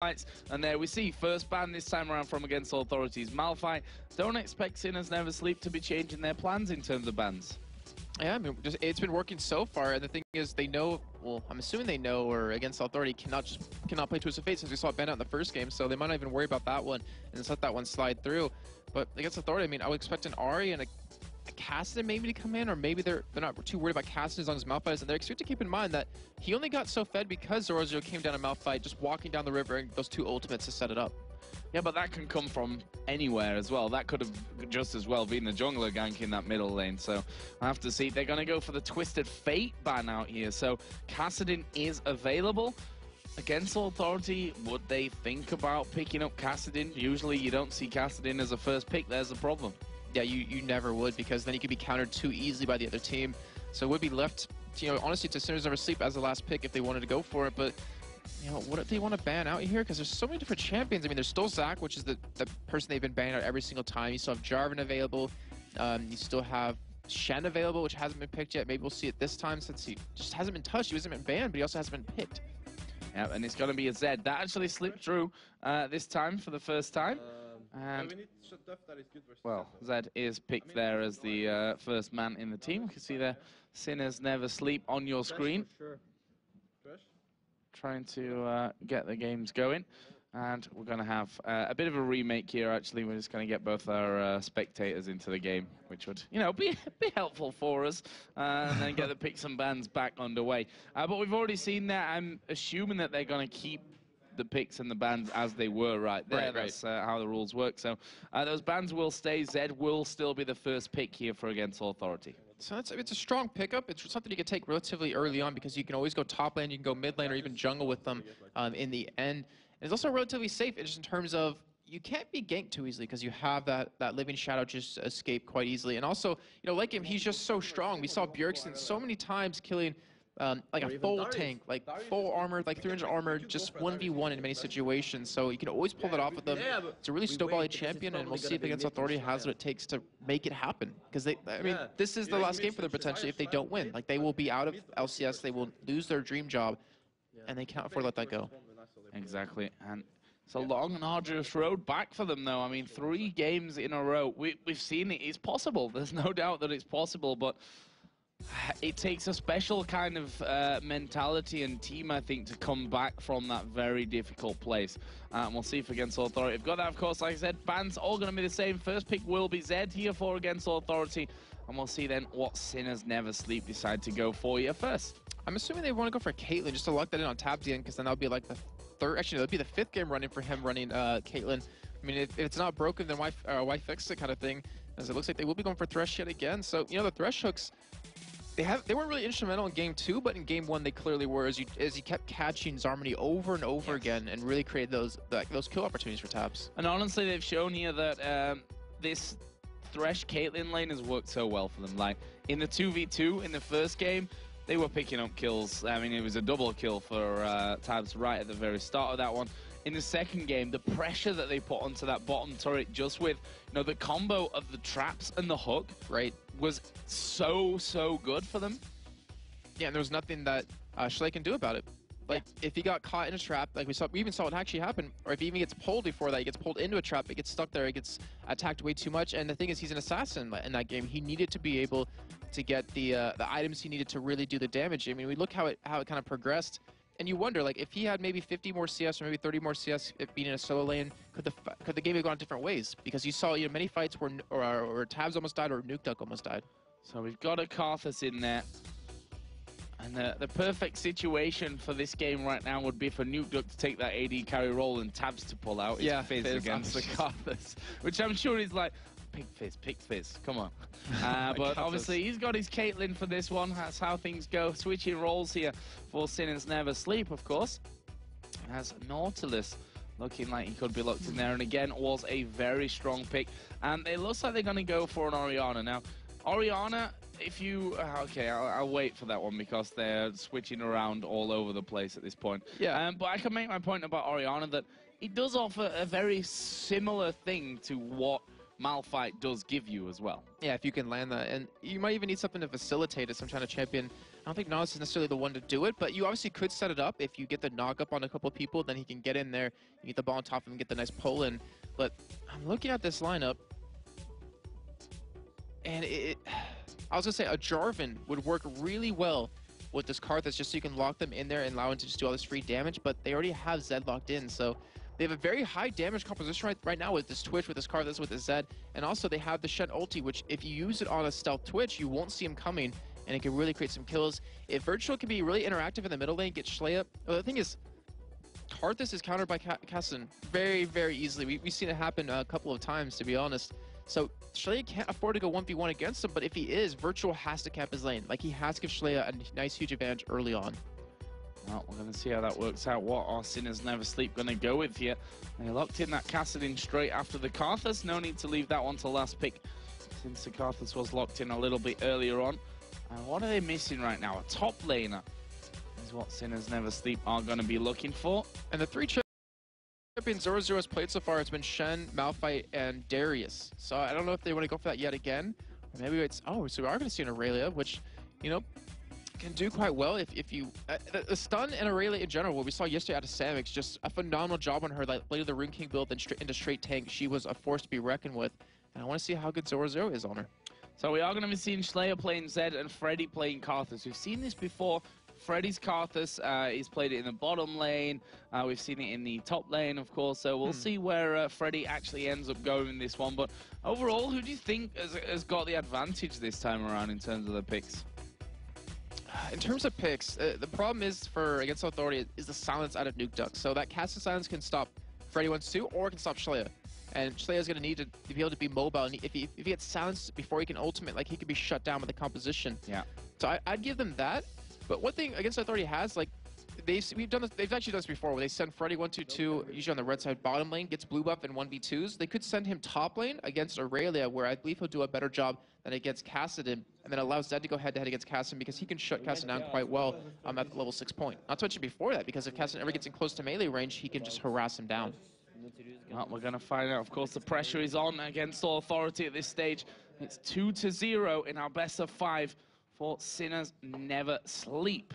And there we see first ban this time around from Against All Authorities. Malphite don't expect Sinners Never Sleep to be changing their plans in terms of bans. Yeah, I mean, it's been working so far, and the thing is, they know. Well, I'm assuming they know, or Against Authority cannot play Twist of Fate since we saw it banned out in the first game, so they might not even worry about that one and just let that one slide through. But Against Authority, I mean, I would expect an Ahri and a Kassadin maybe to come in, or maybe they're not too worried about Kassadin as long as Malphite is, and they're expected to keep in mind that he only got so fed because Zorozio came down to Malphite, just walking down the river and those two ultimates to set it up. Yeah, but that can come from anywhere as well. That could have just as well been the jungler gank in that middle lane. So I have to see. They're going to go for the Twisted Fate ban out here. So Kassadin is available. Against Authority, would they think about picking up Kassadin? Usually you don't see Kassadin as a first pick. There's a problem. Yeah, you never would, because then you could be countered too easily by the other team. So it would be left, honestly, to Sinners Never Sleep as the last pick if they wanted to go for it. But what if they want to ban out here? Because there's so many different champions. I mean, there's still Zac, which is the person they've been banning out every single time. You still have Jarvan available. You still have Shen available, which hasn't been picked yet. Maybe we'll see it this time since he just hasn't been touched. He hasn't been banned, but he also hasn't been picked. Yeah, and it's going to be a Zed. That actually slipped through this time for the first time. And well, Zed is picked there as the first man in the team. You can see there, Sinners Never Sleep on your screen. Trying to get the games going. And we're going to have a bit of a remake here, actually. We're just going to get both our spectators into the game, which would, be helpful for us, and then get the picks and bans back underway. But we've already seen that. I'm assuming that they're going to keep the picks and the bans as they were right there. That's how the rules work. So those bans will stay. Zed will still be the first pick here for Against Authority. So it's a strong pickup. It's something you can take relatively early on because you can always go top lane, you can go mid lane, or even jungle with them in the end. And it's also relatively safe just in terms of you can't be ganked too easily because you have that Living Shadow just escape quite easily. And also, like him, he's just so strong. We saw Bjergsen so many times killing like a full tank, like full armor, like 300 armor, just 1v1 in many situations. So you can always pull that off with them. It's a really snowbally champion, and we'll see if Against Authority has what it takes to make it happen. Because I mean, this is the last game for them potentially if they don't win. Like, they will be out of LCS, they will lose their dream job, and they can't afford to let that go. Exactly, and it's a long and arduous road back for them, though. I mean, 3 games in a row. We've seen it. It's possible. There's no doubt that it's possible, but it takes a special kind of mentality and team, I think, to come back from that very difficult place. And we'll see if Against Authority have got that. Of course, like I said, bans all going to be the same. First pick will be Zed here for Against Authority. And we'll see then what Sinners Never Sleep decide to go for here first. I'm assuming they want to go for Caitlyn just to lock that in on Tabzian, because then that'll be like the third, actually, that'll be the 5th game running for him running Caitlyn. I mean, if it's not broken, then why fix it kind of thing, as it looks like they will be going for Thresh yet again. So, the Thresh hooks, they weren't really instrumental in game 2, but in game 1 they clearly were, as he kept catching Zarmony over and over again and really created those kill opportunities for Tabs. And honestly, they've shown here that this Thresh Caitlyn lane has worked so well for them. Like, in the 2v2 in the first game, they were picking up kills. I mean, it was a double kill for Tabs right at the very start of that one. In the second game, the pressure that they put onto that bottom turret, just with the combo of the traps and the hook, was so good for them. Yeah, and there was nothing that Schley can do about it. Like, if he got caught in a trap, like we even saw it actually happen, or if he even gets pulled before that, he gets pulled into a trap, he gets stuck there, he gets attacked way too much. And the thing is, he's an assassin in that game. He needed to be able to get the items he needed to really do the damage. I mean, we look how it kind of progressed, and you wonder, like, if he had maybe 50 more CS or maybe 30 more CS being in a solo lane, could the game have gone different ways? Because you saw many fights where Tabs almost died or Nuke Duck almost died. So we've got a Karthus in there. And the perfect situation for this game right now would be for Nuke Duck to take that AD carry role and Tabs to pull out. Yeah, Fizz against the Karthus, which I'm sure is like, pick Fizz, come on. But obviously he's got his Caitlyn for this one. That's how things go. Switching roles here for Sinners Never Sleep, of course. As Nautilus looking like he could be locked in there, and again was a very strong pick. And it looks like they're going to go for an Orianna now. Orianna, if you... okay, I'll wait for that one because they're switching around all over the place at this point. Yeah. But I can make my point about Orianna that it does offer a very similar thing to what Malphite does give you as well. Yeah, if you can land that. And you might even need something to facilitate it, some kind of champion don't think Nautilus is necessarily the one to do it, but you obviously could set it up. If you get the knock up on a couple people, then he can get in there, you get the ball on top of him and get the nice pull in. But I'm looking at this lineup, and I was going to say a Jarvan would work really well with this Karthus, just so you can lock them in there and allow him to just do all this free damage, but they already have Zed locked in, so they have a very high damage composition right now with this Twitch, with this Karthus, with the Zed, and also they have the Shen ulti, which if you use it on a stealth Twitch, you won't see him coming, and it can really create some kills. If Virtual can be really interactive in the middle lane, get Shlaya. Well, the thing is, Karthus is countered by Kassadin very, very easily. We've seen it happen a couple of times, to be honest. So Shlaya can't afford to go 1v1 against him, but if he is, Virtual has to cap his lane. Like, he has to give Shlaya a nice, huge advantage early on. Well, we're going to see how that works out. What are Sinners Never Sleep going to go with here? They locked in that Kassadin straight after the Karthus. No need to leave that one to last pick, since the Karthus was locked in a little bit earlier on. And what are they missing right now? A top laner is what Sinners Never Sleep are going to be looking for. And the three champions 0-0 has played so far, it's been Shen, Malphite, and Darius. So I don't know if they want to go for that yet again. Or maybe it's, oh, so we are going to see an Aurelia, which, you know, can do quite well if you... the stun and Aurelia in general, what we saw yesterday out of Samix, just a phenomenal job on her, like later the Rune King build, then into straight tank. She was a force to be reckoned with. And I want to see how good 0-0 is on her. So we are going to be seeing Shlaya playing Zed and Freddy playing Karthus. We've seen this before. Freddy's Karthus, he's played it in the bottom lane. We've seen it in the top lane, of course. So we'll see where Freddy actually ends up going in this one. But overall, who do you think has got the advantage this time around in terms of the picks? In terms of picks, the problem is for Against Authority is the silence out of Nuke Duck. So that cast of silence can stop Freddy 1-2 or it can stop Shlaya. And Shlaya's going to need to be able to be mobile. And if he gets silenced before he can ultimate, like, he could be shut down with the composition. Yeah. So I'd give them that. But one thing Against Authority has, like, they've actually done this before, where they send Freddy 1-2-2, usually on the red side bottom lane, gets blue buff in 1v2s. They could send him top lane against Aurelia, where I believe he'll do a better job than against Kassadin, and then allows Zed to go head-to-head against Kassadin, because he can shut Kassadin down quite well at the level 6 point. Not to mention before that, because if Kassadin ever gets in close to melee range, he can just harass him down. Well, we're going to find out. Of course, the pressure is on Against Authority at this stage. It's 2-0 in our best of 5 for Sinners Never Sleep.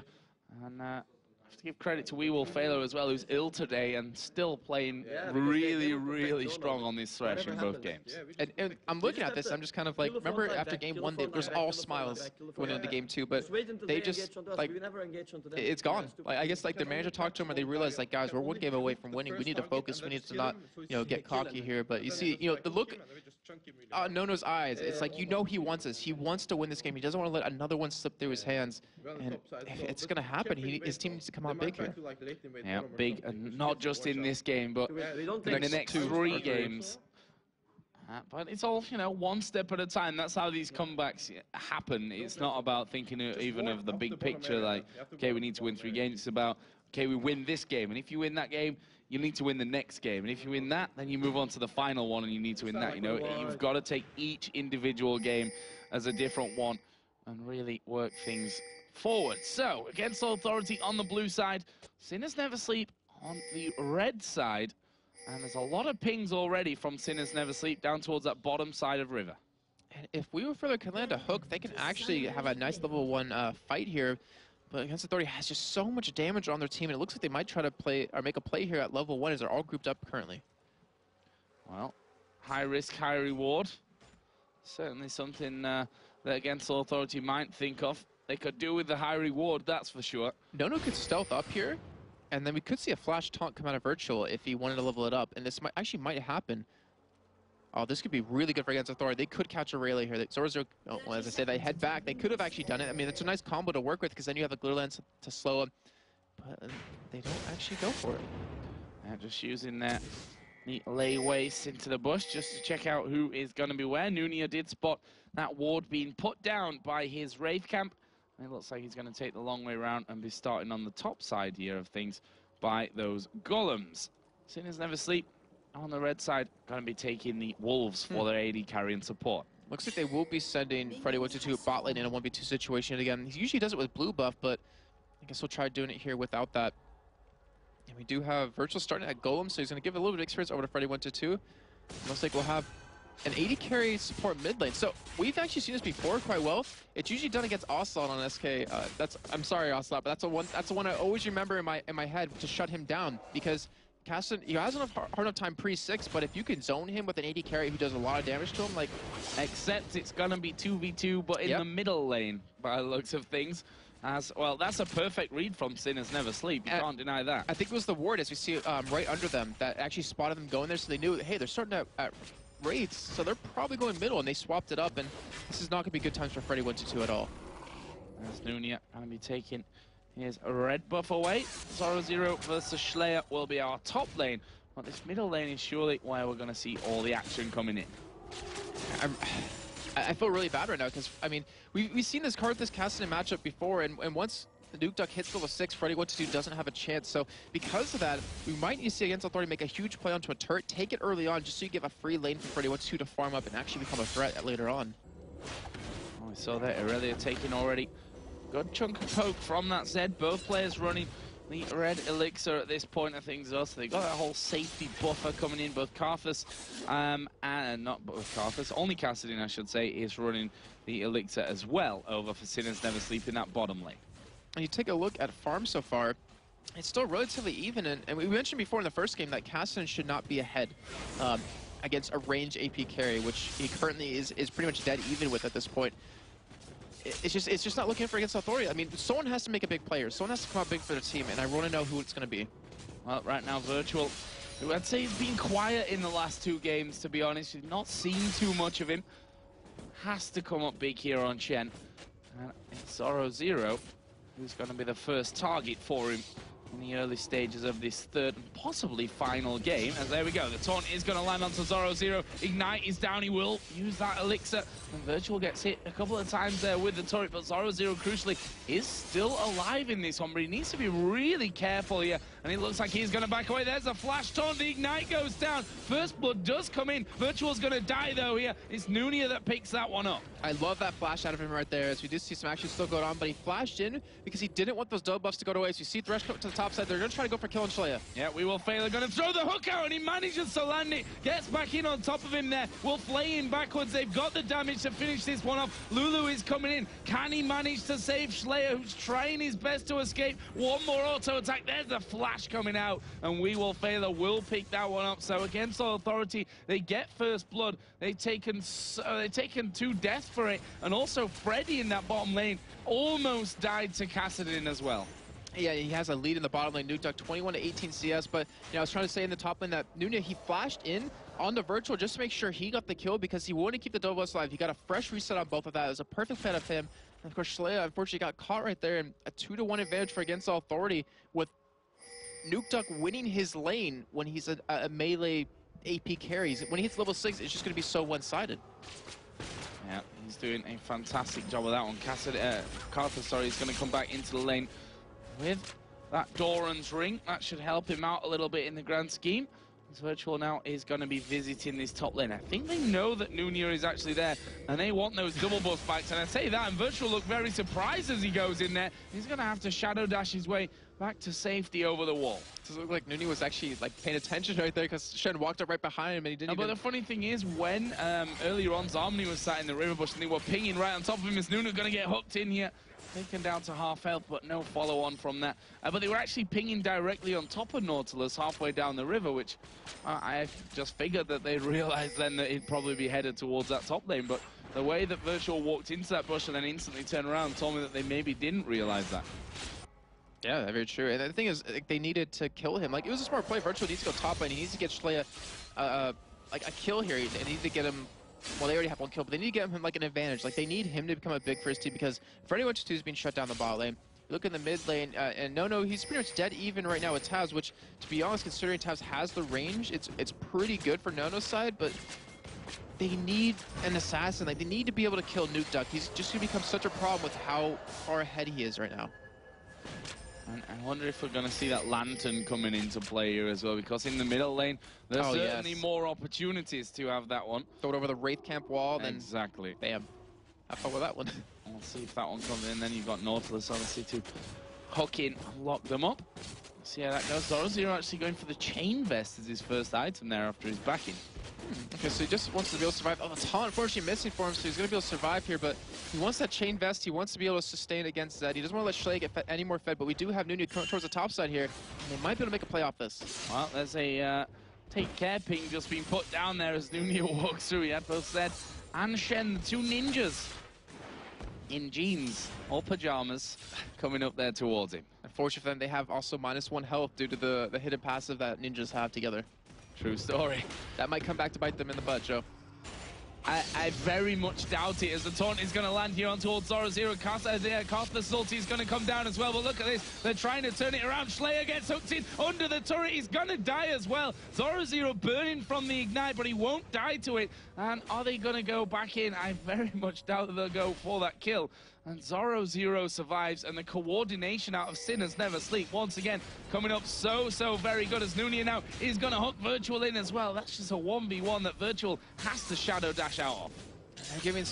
And I have to give credit to WeWolf as well, who's ill today and still playing really strong on this thresh in both games. And I'm looking at this, I'm just kind of like, remember after game 1, there was all smiles going into game 2, but they just, like, it's gone. Like, I guess, like, their manager talked to them and they realized, like, guys, we're 1 game away from winning. We need to focus. We need to not, you know, get cocky here. But you see, you know, the look on Nono's eyes, it's like, you know, he wants this. He wants to win this game. He doesn't want to let another one slip through his hands. And if it's going to happen, his team needs to come out big here. Yeah, big, and not just in this game, but in the next 3 games. But it's all, you know, one step at a time. That's how these comebacks happen. It's not about thinking even of the big picture, like, okay, we need to win 3 games. It's about, okay, we win this game, and if you win that game, you need to win the next game. And if you win that, then you move on to the final one, and you need to win that. You know, you've got to take each individual game as a different one and really work things forward. So, Against Authority on the blue side, Sinners Never Sleep on the red side. And there's a lot of pings already from Sinners Never Sleep down towards that bottom side of River. And if we were further can land a hook, they can actually have a nice level 1 fight here. But Against Authority has just so much damage on their team, and it looks like they might try to play or make a play here at level 1 as they're all grouped up currently. Well, high risk, high reward. Certainly something that Against Authority might think of. They could do with the high reward, that's for sure. Nono could stealth up here, and then we could see a flash taunt come out of Virtual if he wanted to level it up, and this might happen. Oh, this could be really good for Against Authority. They could catch Aurelia here. Zora's, oh, well, as I say, they head back. They could have actually done it. I mean, it's a nice combo to work with because then you have a Glitter Lance to slow them, but they don't actually go for it. And just using that neat layways into the bush just to check out who is going to be where. Nunia did spot that ward being put down by his Wraith Camp. And it looks like he's going to take the long way around and be starting on the top side here of things by those Golems. Sinners Never Sleep on the red side, going to be taking the Wolves for their AD carry and support. Looks like they will be sending Freddy 1-2 bot lane in a 1v2 situation again. He usually does it with blue buff, but I guess we'll try doing it here without that. And we do have Virtual starting at Golem, so he's going to give a little bit of experience over to Freddy 1-2. Looks like we'll have an 80 carry support mid lane. So we've actually seen this before quite well. It's usually done against Ocelot on SK. I'm sorry, Ocelot, but that's the one I always remember in my head to shut him down, because Cassidy, he has enough hard enough time pre-6, but if you can zone him with an 80 carry who does a lot of damage to him, like... Except it's gonna be 2v2, but in the middle lane, by the looks of things. As well, that's a perfect read from Sinners Never Sleep. You can't deny that. I think it was the ward, as we see right under them, that actually spotted them going there, so they knew, hey, they're starting at Wraiths, so they're probably going middle, and they swapped it up, and this is not going to be good times for Freddy122 at all. As Nunia going to be taking his red buff away. Zoro versus Schleyer will be our top lane, but this middle lane is surely where we're going to see all the action coming in. I feel really bad right now, because, I mean, we've seen this Karthus Cassidy matchup before, and once the Nukeduck hits level 6, Freddy122 doesn't have a chance. So because of that, we might need to see Against Authority make a huge play onto a turret, take it early on, just so you give a free lane for Freddy122 to farm up and actually become a threat later on. Oh, we saw that Irelia taking already. Good chunk of poke from that Zed. Both players running the red elixir at this point of things. Also, they got that whole safety buffer coming in. Both Karthus and not both Karthus, only Cassidy, I should say, is running the elixir as well over for Sinners Never Sleep in that bottom lane. And you take a look at farm so far, it's still relatively even. And we mentioned before in the first game that Cassidy should not be ahead against a range AP carry, which he currently is pretty much dead even with at this point. It's just not looking for Against Authority. I mean, someone has to make a big player. Someone has to come out big for the team, and I want to know who it's going to be. Well, right now, Virtual, who I'd say has been quiet in the last 2 games, to be honest. We've not seen too much of him. Has to come up big here on Chen. And it's Zoro, who's going to be the first target for him in the early stages of this third and possibly final game. And there we go, the taunt is going to land onto Zoro. Ignite is down, he will use that elixir. And Virtual gets hit a couple of times there with the turret, but Zoro, crucially, is still alive in this one, but he needs to be really careful here. And it looks like he's going to back away. There's a flash taunt, the Ignite goes down. First blood does come in. Virtual's going to die though here. It's Nunia that picks that one up. I love that flash out of him right there, as we did see some action still going on, but he flashed in because he didn't want those double buffs to go away. So you see Thresh come to the top side. They're going to try to go for kill on Schleyer. Yeah, we will fail. They're going to throw the hook out, and he manages to land it. Gets back in on top of him there. Will flay him backwards. They've got the damage to finish this one off. Lulu is coming in. Can he manage to save Schleyer, who's trying his best to escape? One more auto attack. There's the flash coming out, and we will fail. Will pick that one up. So Against Authority, they get first blood. They've taken 2 deaths for it, and also Freddy in that bottom lane almost died to Kassadin as well. Yeah, he has a lead in the bottom lane. Nukeduck 21 to 18 CS, but I was trying to say in the top lane that Nunia, he flashed in on the Virtual just to make sure he got the kill because he wanted to keep the double buffs alive. He got a fresh reset on both of that. It was a perfect fit of him. And of course, Schleyer unfortunately got caught right there, and a 2-to-1 advantage for Against Authority with Nukeduck winning his lane when he's a melee AP carries. When he hits level 6, it's just going to be so one-sided. Yeah, he's doing a fantastic job with that one. Karthus, is going to come back into the lane with that Doran's ring. That should help him out a little bit in the grand scheme. Virtual now is going to be visiting this top lane. I think they know that Nunia is actually there, and they want those double buffs back. And I say that, and Virtual look very surprised as he goes in there. He's going to have to shadow dash his way back to safety over the wall. Does it look like Nunia was actually paying attention right there, because Shen walked up right behind him and he didn't But the funny thing is, when earlier on Zomni was sat in the river bush and they were pinging right on top of him, is Nunia going to get hooked in here? Taken down to half health, but no follow-on from that. But they were actually pinging directly on top of Nautilus halfway down the river, which I just figured that they'd realize then that he'd probably be headed towards that top lane. But the way that Virtual walked into that bush and then instantly turned around told me that they maybe didn't realize that. Yeah, very true. And the thing is, they needed to kill him. It was a smart play. Virtual needs to go top lane. He needs to get Schleyer a kill here. They need to get him. Well, they already have 1 kill, but they need to get him an advantage. They need him to become a big first team, because Freddy122 is being shut down the bot lane. Look in the mid lane, and No, he's pretty much dead even right now with Taz, which, to be honest, considering Taz has the range, it's pretty good for Nono's side, but they need an assassin. They need to be able to kill Nukeduck. He's just going to become such a problem with how far ahead he is right now. And I wonder if we're going to see that Lantern coming into play here as well, because in the middle lane, there's certainly more opportunities to have that one. Throw it over the Wraith Camp wall, then exactly. Bam. Have fun with that one. We'll see if that one comes in. Then you've got Nautilus, obviously, to hook in and lock them up. See how that goes. Zoro actually going for the Chain Vest as his first item there after his backing. Okay, so he just wants to be able to survive. Oh, the taunt unfortunately missing for him, so he's going to be able to survive here, but he wants that chain vest. He wants to be able to sustain against Zed. He doesn't want to let Schley get any more fed, but we do have Nunu coming towards the top side here, and they might be able to make a play off this. Well, there's a take care ping just being put down there as Nunu walks through. He had both Zed and Shen, the two ninjas in jeans or pajamas, coming up there towards him. Unfortunately for them, they have also -1 health due to the hidden passive that ninjas have together. True story. That might come back to bite them in the butt, Joe. I very much doubt it, as the taunt is going to land here on towards Zoro. Karthus' ulti is going to come down as well, but look at this. They're trying to turn it around. Schleyer gets hooked in under the turret. He's going to die as well. Zoro burning from the ignite, but he won't die to it. And are they going to go back in? I very much doubt that they'll go for that kill. And Zoro survives, and the coordination out of Sinners Never Sleep once again coming up so very good, as Nunia now is going to hook Virtual in as well. That's just a 1v1 that Virtual has to shadow dash out of. They're getting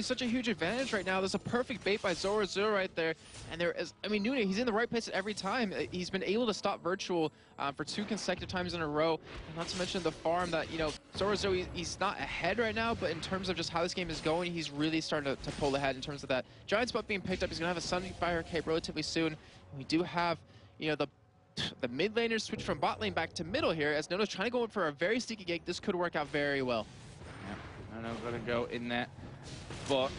such a huge advantage right now. There's a perfect bait by Zoro right there. And there is, I mean, Nunia, he's in the right place every time. He's been able to stop Virtual for 2 consecutive times in a row. And not to mention the farm that, you know, Zoro, he's not ahead right now, but in terms of just how this game is going, he's really starting to pull ahead in terms of that. Giant Spot being picked up. He's going to have a Sunfire Cape relatively soon. And we do have, you know, the mid laners switch from bot lane back to middle here, as Nono's trying to go in for a very sneaky gank. This could work out very well. Nono gonna go in there, but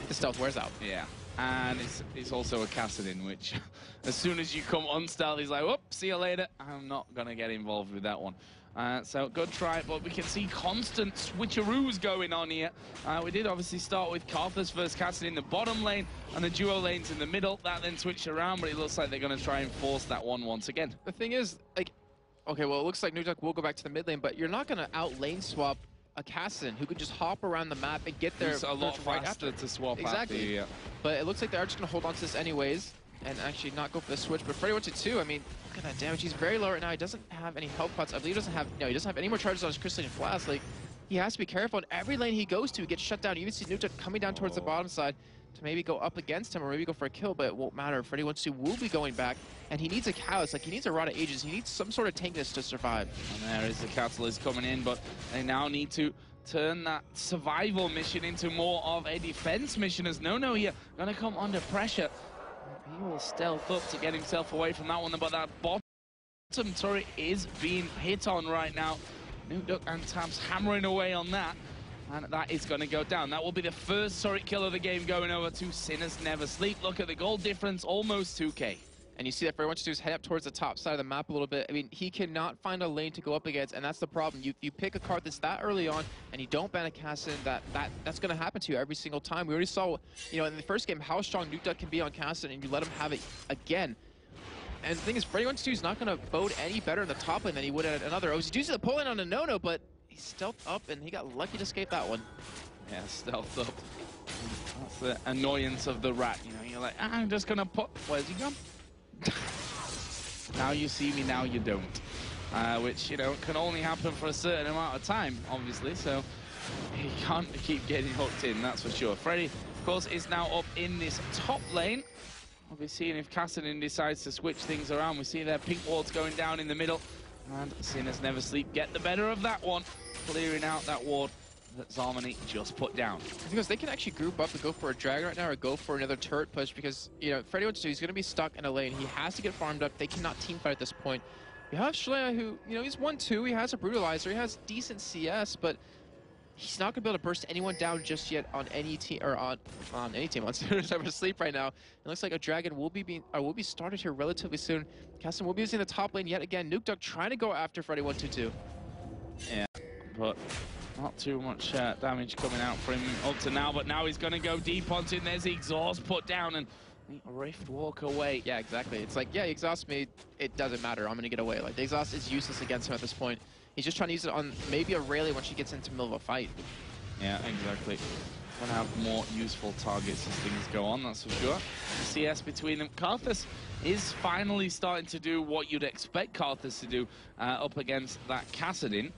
the stealth wears out. Yeah, and it's also a Kassadin, which as soon as you come unstealth, he's like, whoop, see you later. I'm not gonna get involved with that one. So good try, but we can see constant switcheroos going on here. We did obviously start with Karthus versus Kassadin in the bottom lane and the duo lanes in the middle. That then switched around, but it looks like they're gonna try and force that one once again. The thing is, like, okay, well, it looks like Nutuk will go back to the mid lane, but you're not gonna out lane swap a Kassadin who could just hop around the map and get there. It's a lot faster to swap exactly. After, yeah. But it looks like they are just going to hold on to this anyways and actually not go for the switch. But Freddy went to 2. I mean, look at that damage. He's very low right now. He doesn't have any health pots. I believe he doesn't have, no, he doesn't have any more charges on his Crystalline Flask. Like, he has to be careful. And every lane he goes to, he gets shut down. You even see Nutuk coming down towards the bottom side to maybe go up against him or maybe go for a kill, but it won't matter. Freddy wants to will be going back, and he needs a Callus. Like, he needs a Rod of Ages. He needs some sort of tankness to survive. And there is the Catalyst coming in, but they now need to turn that survival mission into more of a defense mission, as Nono here gonna come under pressure. He will stealth up to get himself away from that one, but that bottom turret is being hit on right now. Nukeduck and Tabs hammering away on that, and that is going to go down. That will be the first turret kill of the game, going over to Sinners Never Sleep. Look at the gold difference, almost 2K. And you see that Freddy wants to do is head up towards the top side of the map a little bit. I mean, he cannot find a lane to go up against, and that's the problem. You pick a card that's that early on, and you don't ban a Kassadin, that's going to happen to you every single time. We already saw, you know, in the first game how strong Nukeduck can be on Kassadin, and you let him have it again. And the thing is, Freddy 1-2 is not going to bode any better in the top lane than he would at another. He used the pull in on a Nono, but he stealthed up, and he got lucky to escape that one. Yeah, stealthed up. That's the annoyance of the rat. You know, you're like, I'm just going to put... Where's he gone? Now you see me, now you don't. Which, you know, can only happen for a certain amount of time, obviously, so he can't keep getting hooked in, that's for sure. Freddy, of course, is now up in this top lane. We'll be seeing if Kassadin decides to switch things around. We see their pink wards going down in the middle, and Sinners Never Sleep get the better of that one, clearing out that ward that Zalmany just put down. Because they can actually group up and go for a dragon right now or go for another turret push, because, you know, Freddy 1-2, he's going to be stuck in a lane. He has to get farmed up. They cannot team fight at this point. You have Schleyer, who, you know, he's 1-2. He has a Brutalizer. He has decent CS, but he's not going to be able to burst anyone down just yet on any team, or on any team on Sinners Never Sleep right now. It looks like a dragon will be started here relatively soon. Kassadin will be using the top lane yet again. Nukeduck trying to go after Freddy 1-2. Yeah, but not too much damage coming out for him up to now, but now he's going to go deep onto him. There's the exhaust put down, and Rift walk away. Yeah, exactly. It's like, yeah, he exhausts me, it doesn't matter. I'm going to get away. Like, the exhaust is useless against him at this point. He's just trying to use it on maybe a Rayleigh when she gets into the middle of a fight. Yeah, exactly. Gonna have more useful targets as things go on, that's for sure. CS between them. Karthus is finally starting to do what you'd expect Karthus to do up against that Kassadin.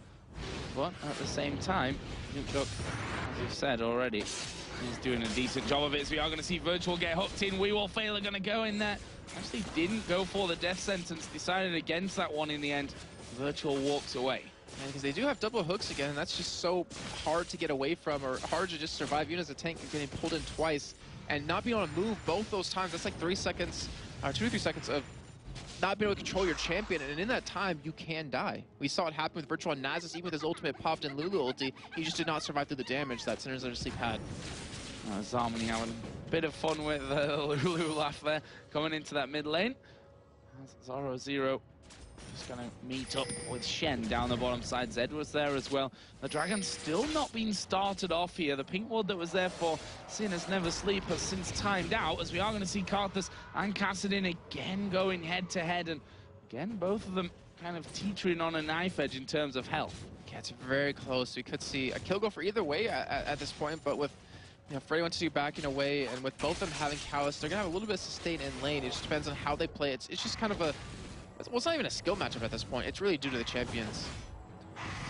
But at the same time, Nukeduck, as you've said already, he's doing a decent job of it. So we are going to see Virtual get hooked in. We Will Fail are going to go in there. Actually didn't go for the death sentence, decided against that one in the end. Virtual walks away. Because they do have double hooks again, and that's just so hard to get away from, or hard to just survive. Even as a tank, you're getting pulled in twice and not being able to move both those times. That's like 3 seconds, or 2 to 3 seconds of not being able to control your champion, and in that time, you can die. We saw it happen with Virtual on Nasus, even with his ultimate popped in Lulu ulti. He just did not survive through the damage that Sinners Never Sleep had. Zharmony having a bit of fun with Lulu laugh there, coming into that mid lane. Zoro just going to meet up with Shen down the bottom side. Zed was there as well. The Dragon's still not been started off here. The pink ward that was there for Sinners Never Sleep has since timed out, as we are going to see Karthus and Kassadin again going head-to-head. And again, both of them kind of teetering on a knife edge in terms of health. Yeah, it's very close. We could see a kill go for either way at this point, but with Freddy122 backing away, and with both of them having Callus, they're going to have a little bit of sustain in lane. It just depends on how they play. It's just kind of a... Well, it's not even a skill matchup at this point. It's really due to the champions.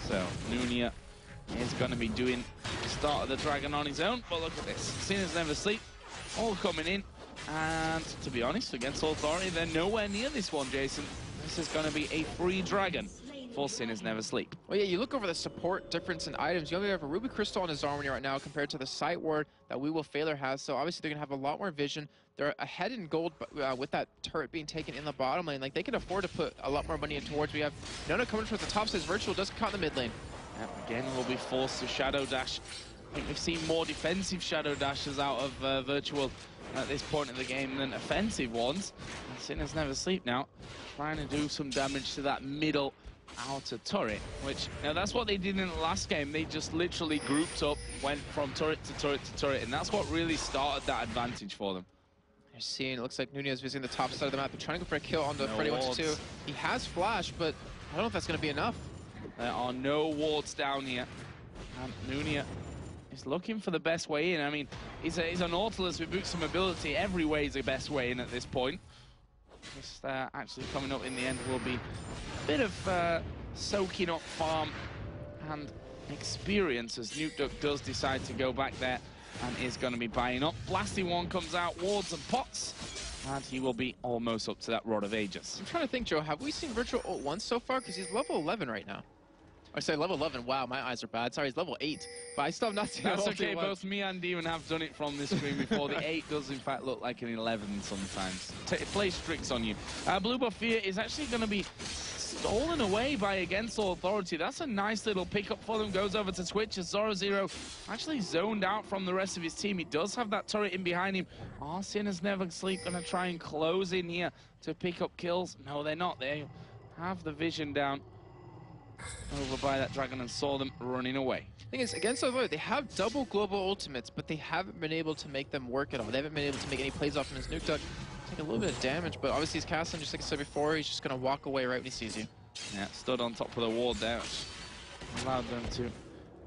So, Nunia is going to be doing the start of the Dragon on his own. But look at this. Sinners Never Sleep, all coming in. And to be honest, against Authority, they're nowhere near this one, Jason. This is going to be a free Dragon for Sinners Never Sleep. Well, yeah, you look over the support difference in items. You only have a Ruby Crystal on his Zharmony right now compared to the Sight Ward that We Will Failure has. So obviously they're going to have a lot more vision. They're ahead in gold with that turret being taken in the bottom lane. Like, they can afford to put a lot more money in towards. We have Nona coming towards the top, says Virtual does cut in the mid lane. Again, will be forced to Shadow Dash. I think we've seen more defensive Shadow Dashes out of Virtual at this point of the game than offensive ones. And Sinners Never Sleep now, trying to do some damage to that middle outer turret, which, now that's what they did in the last game. They just literally grouped up, went from turret to turret to turret, and that's what really started that advantage for them. You're seeing, it looks like Nunez visiting the top side of the map. They're trying to go for a kill on the Freddy122. He has flash, but I don't know if that's going to be enough. There are no wards down here. And Nunia is looking for the best way in. I mean, he's a Nautilus with boots and mobility. Every way is the best way in at this point. Just actually coming up in the end will be a bit of soaking up farm and experience, as Nukeduck does decide to go back there and is going to be buying up. Blasting One comes out, wards and pots, and he will be almost up to that Rod of Ages. I'm trying to think, Joe, have we seen Virtual ult once so far? Because he's level 11 right now. I say level 11, wow, my eyes are bad. Sorry, he's level 8, but I still have not seen him. That's okay, both me and Demon have done it from this screen before. The 8 does in fact look like an 11 sometimes. It plays tricks on you. Blue Buff here is actually going to be stolen away by Against All Authority. That's a nice little pickup for them. Goes over to Twitch as Zoro actually zoned out from the rest of his team. He does have that turret in behind him. Are Sinners Never Sleep going to try and close in here to pick up kills? No, they're not. They have the vision down over by that Dragon and saw them running away. The thing is, Against All Authority, they have double global ultimates, but they haven't been able to make them work at all. They haven't been able to make any plays off him as Nukeduck. Take a little bit of damage, but obviously he's casting, just like I said before, he's just going to walk away right when he sees you. Yeah, stood on top of the ward there, which allowed them to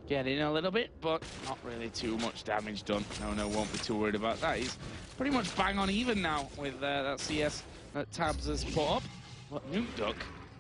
get in a little bit, but not really too much damage done. No, won't be too worried about that. He's pretty much bang on even now with that CS that Tabs has put up. But Nukeduck,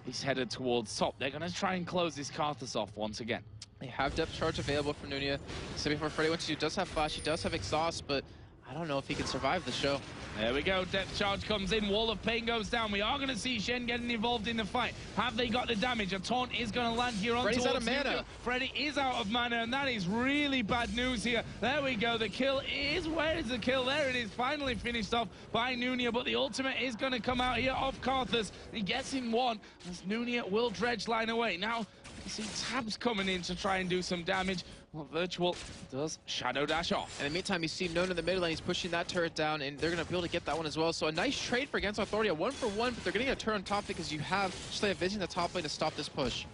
he's headed towards top. They're going to try and close this Karthus off once again. They have depth charge available for Nunia. So before Freddy122 does have flash, he does have exhaust, but I don't know if he can survive the show. There we go, depth charge comes in, Wall of Pain goes down. We are going to see Shen getting involved in the fight. Have they got the damage? A taunt is going to land here on Freddy's out of mana. Freddy is out of mana, and that is really bad news here. There we go, the kill is, where is the kill? There it is, finally finished off by Nunia, but the ultimate is going to come out here off Karthus. He gets in one, as Nunia will dredge line away. Now, you see Tabs coming in to try and do some damage. Well, Virtual does Shadow Dash off. In the meantime, you see Nona in the middle lane. He's pushing that turret down, and they're going to be able to get that one as well. So a nice trade for Against Authority, a 1-for-1, but they're getting a turn on top because you have just a vision in the top lane to stop this push.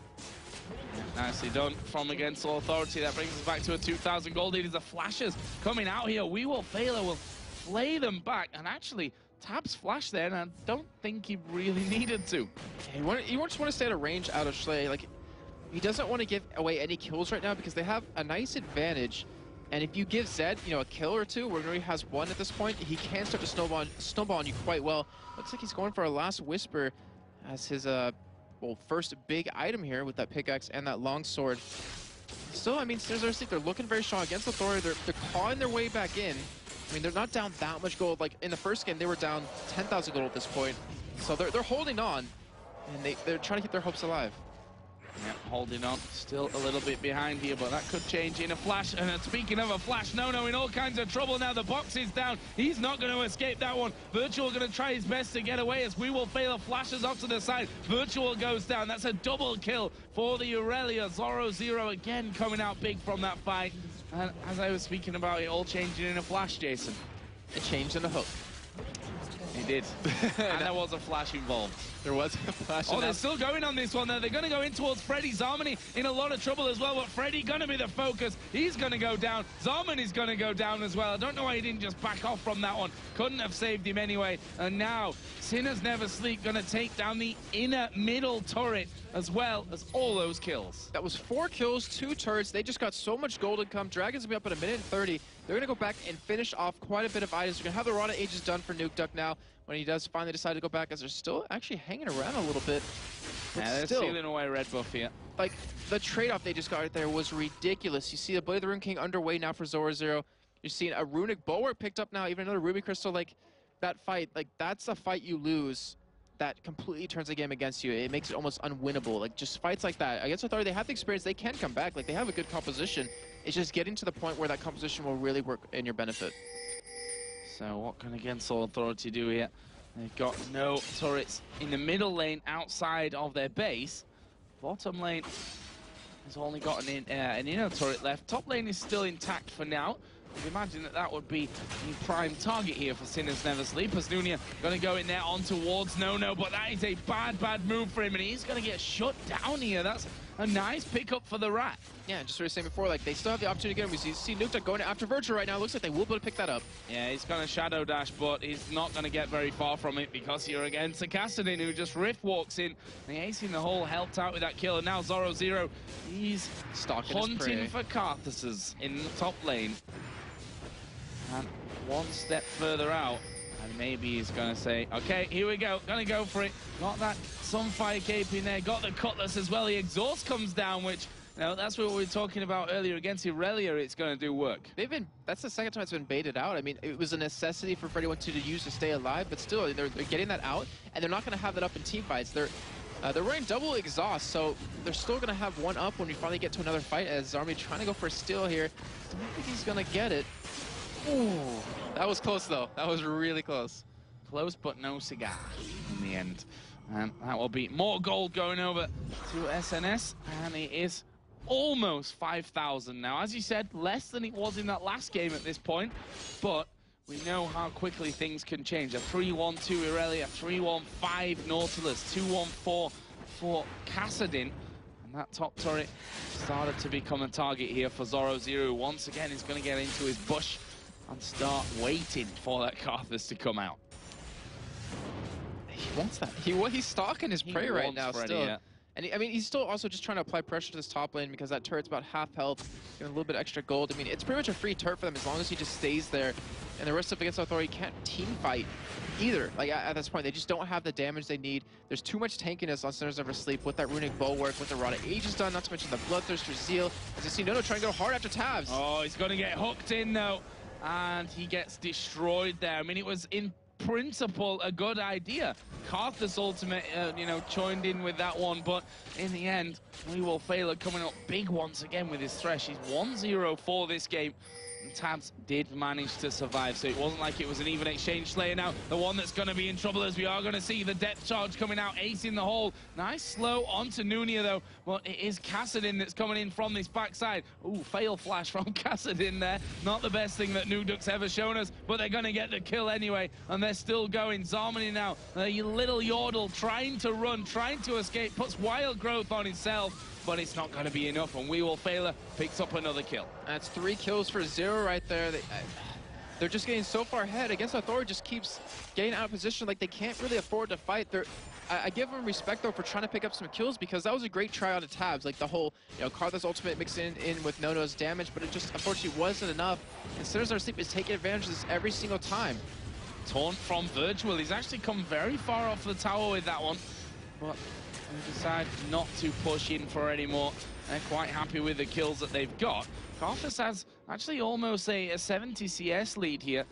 Nicely done from Against All Authority. That brings us back to a 2,000 gold lead as the flashes coming out here. We Will Failure will flay them back, and actually Tabs flash there, and I don't think he really needed to. Yeah, you just want to stay at a range out of Schley. Like, he doesn't want to give away any kills right now because they have a nice advantage. And if you give Zed, a kill or two, where he already has one at this point, he can start to snowball on you quite well. Looks like he's going for a Last Whisper as his first big item here with that pickaxe and that longsword. Still, I mean, they're looking very strong Against Authority. They're clawing their way back in. I mean, they're not down that much gold. Like in the first game, they were down 10,000 gold at this point. So they're holding on, and they're trying to keep their hopes alive. Yeah, holding on, still a little bit behind here, but that could change in a flash. And speaking of a flash, Nono in all kinds of trouble now. The box is down. He's not going to escape that one. Virtual going to try his best to get away as We Will Fail flashes off to the side. Virtual goes down. That's a double kill for the Aurelia. Zoro again coming out big from that fight. And as I was speaking about, it all changing in a flash, Jason. It changed in a hook. It did. And there was a flash involved. There was a flash. Oh, they're still going on this one, though. They're going to go in towards Freddy. Zarmani in a lot of trouble as well, but Freddy going to be the focus. He's going to go down. Zarmani's going to go down as well. I don't know why he didn't just back off from that one. Couldn't have saved him anyway. And now, Sinners Never Sleep going to take down the inner middle turret as well as all those kills. That was 4 kills, 2 turrets. They just got so much gold income. Dragons will be up at 1:30. They're going to go back and finish off quite a bit of items. They're going to have the Rod of Ages done for Nukeduck now. When he does finally decide to go back, as they're still actually hanging around a little bit. But yeah, they're still, stealing away red buff here. Like, the trade-off they just got right there was ridiculous. You see the Blade of the Rune King underway now for Zoro. You're seeing a Runic Bulwark picked up now, even another Ruby Crystal. Like, that fight, like, that's a fight you lose that completely turns the game against you. It makes it almost unwinnable. Like, just fights like that. Against Authority, they have the experience. They can come back. Like, they have a good composition. It's just getting to the point where that composition will really work in your benefit. So what can Against All Authority do here? They've got no turrets in the middle lane outside of their base. Bottom lane has only got an inner turret left. Top lane is still intact for now. I'd imagine that that would be the prime target here for Sinners Never Sleep. As Nunia going to go in there on towards Nono, but that is a bad move for him, and he's going to get shut down here. That's a nice pickup for the Rat. Yeah, just what I was saying before, like, they still have the opportunity again. We see Nukeduck going after Virtual right now. Looks like they will be able to pick that up. Yeah, he's going to Shadow Dash, but he's not going to get very far from it because you're against a Kassadin who just Rift walks in. The ace in the hole helped out with that kill, and now Zoro, he's stalking hunting for Karthuses in the top lane. And one step further out, and maybe he's going to say, okay, here we go, going to go for it. Got that Sunfire Cape in there, got the Cutlass as well. The exhaust comes down, which, you know, that's what we were talking about earlier. Against Aurelia, it's going to do work. That's the second time it's been baited out. I mean, it was a necessity for Freddy 1-2 to use to stay alive, but still, they're getting that out, and they're not going to have that up in team fights. They're running double exhaust, so they're still going to have one up when we finally get to another fight, as Zarmi trying to go for a steal here. I don't think he's going to get it. Ooh, that was close, though. That was really close. Close, but no cigar in the end. And that will be more gold going over to SNS, and it is almost 5,000 now. As you said, less than it was in that last game at this point, but we know how quickly things can change. A 3-1-2 Aurelia, 3-1-5 Nautilus, 2-1-4 for Kassadin. And that top turret started to become a target here for Zoro. Once again, he's going to get into his bush and start waiting for that Karthus to come out. He wants that. He's stalking his prey right now still. Yeah. And I mean, he's still also just trying to apply pressure to this top lane because that turret's about half health, getting a little bit extra gold. I mean, it's pretty much a free turret for them as long as he just stays there. And the rest of Against Authority can't team fight either. Like, at this point, they just don't have the damage they need. There's too much tankiness on Sinners Never Sleep with that Runic Bulwark, with the Rod of Ages done, not to mention the Bloodthirster Zeal. As you see Nono trying to go hard after Tabs. Oh, he's going to get hooked in, though. And he gets destroyed there. I mean, it was in principle a good idea. Karthus ultimate, you know, joined in with that one, but in the end, We Will Fail coming up big once again with his Thresh. He's 1-0 for this game. And Tabs did manage to survive, so it wasn't like it was an even exchange. Slayer now, the one that's going to be in trouble, as we are going to see the depth charge coming out. Ace in the hole. Nice slow onto Nunia, though. Well, it is Kassadin that's coming in from this backside. Ooh, fail flash from Kassadin there. Not the best thing that Nukeduck's ever shown us, but they're going to get the kill anyway, and they're still going. Zarmani now, the little Yordle trying to run, trying to escape, puts Wild Growth on himself, but it's not going to be enough, and We Will Fail picks up another kill. That's 3 kills for Zero right there. They're just getting so far ahead. Against Authority just keeps getting out of position. Like, they can't really afford to fight. I give them respect, though, for trying to pick up some kills, because that was a great try out of Tabs. Like, the whole, you know, Karthus ultimate mixed in with Nono's damage, but it just, unfortunately, wasn't enough. And Sinners Never Sleep is taking advantage of this every single time. Taunt from Virtual. He's actually come very far off the tower with that one, but they decide not to push in for any more. They're quite happy with the kills that they've got. Karthus has actually almost a 70 CS lead here.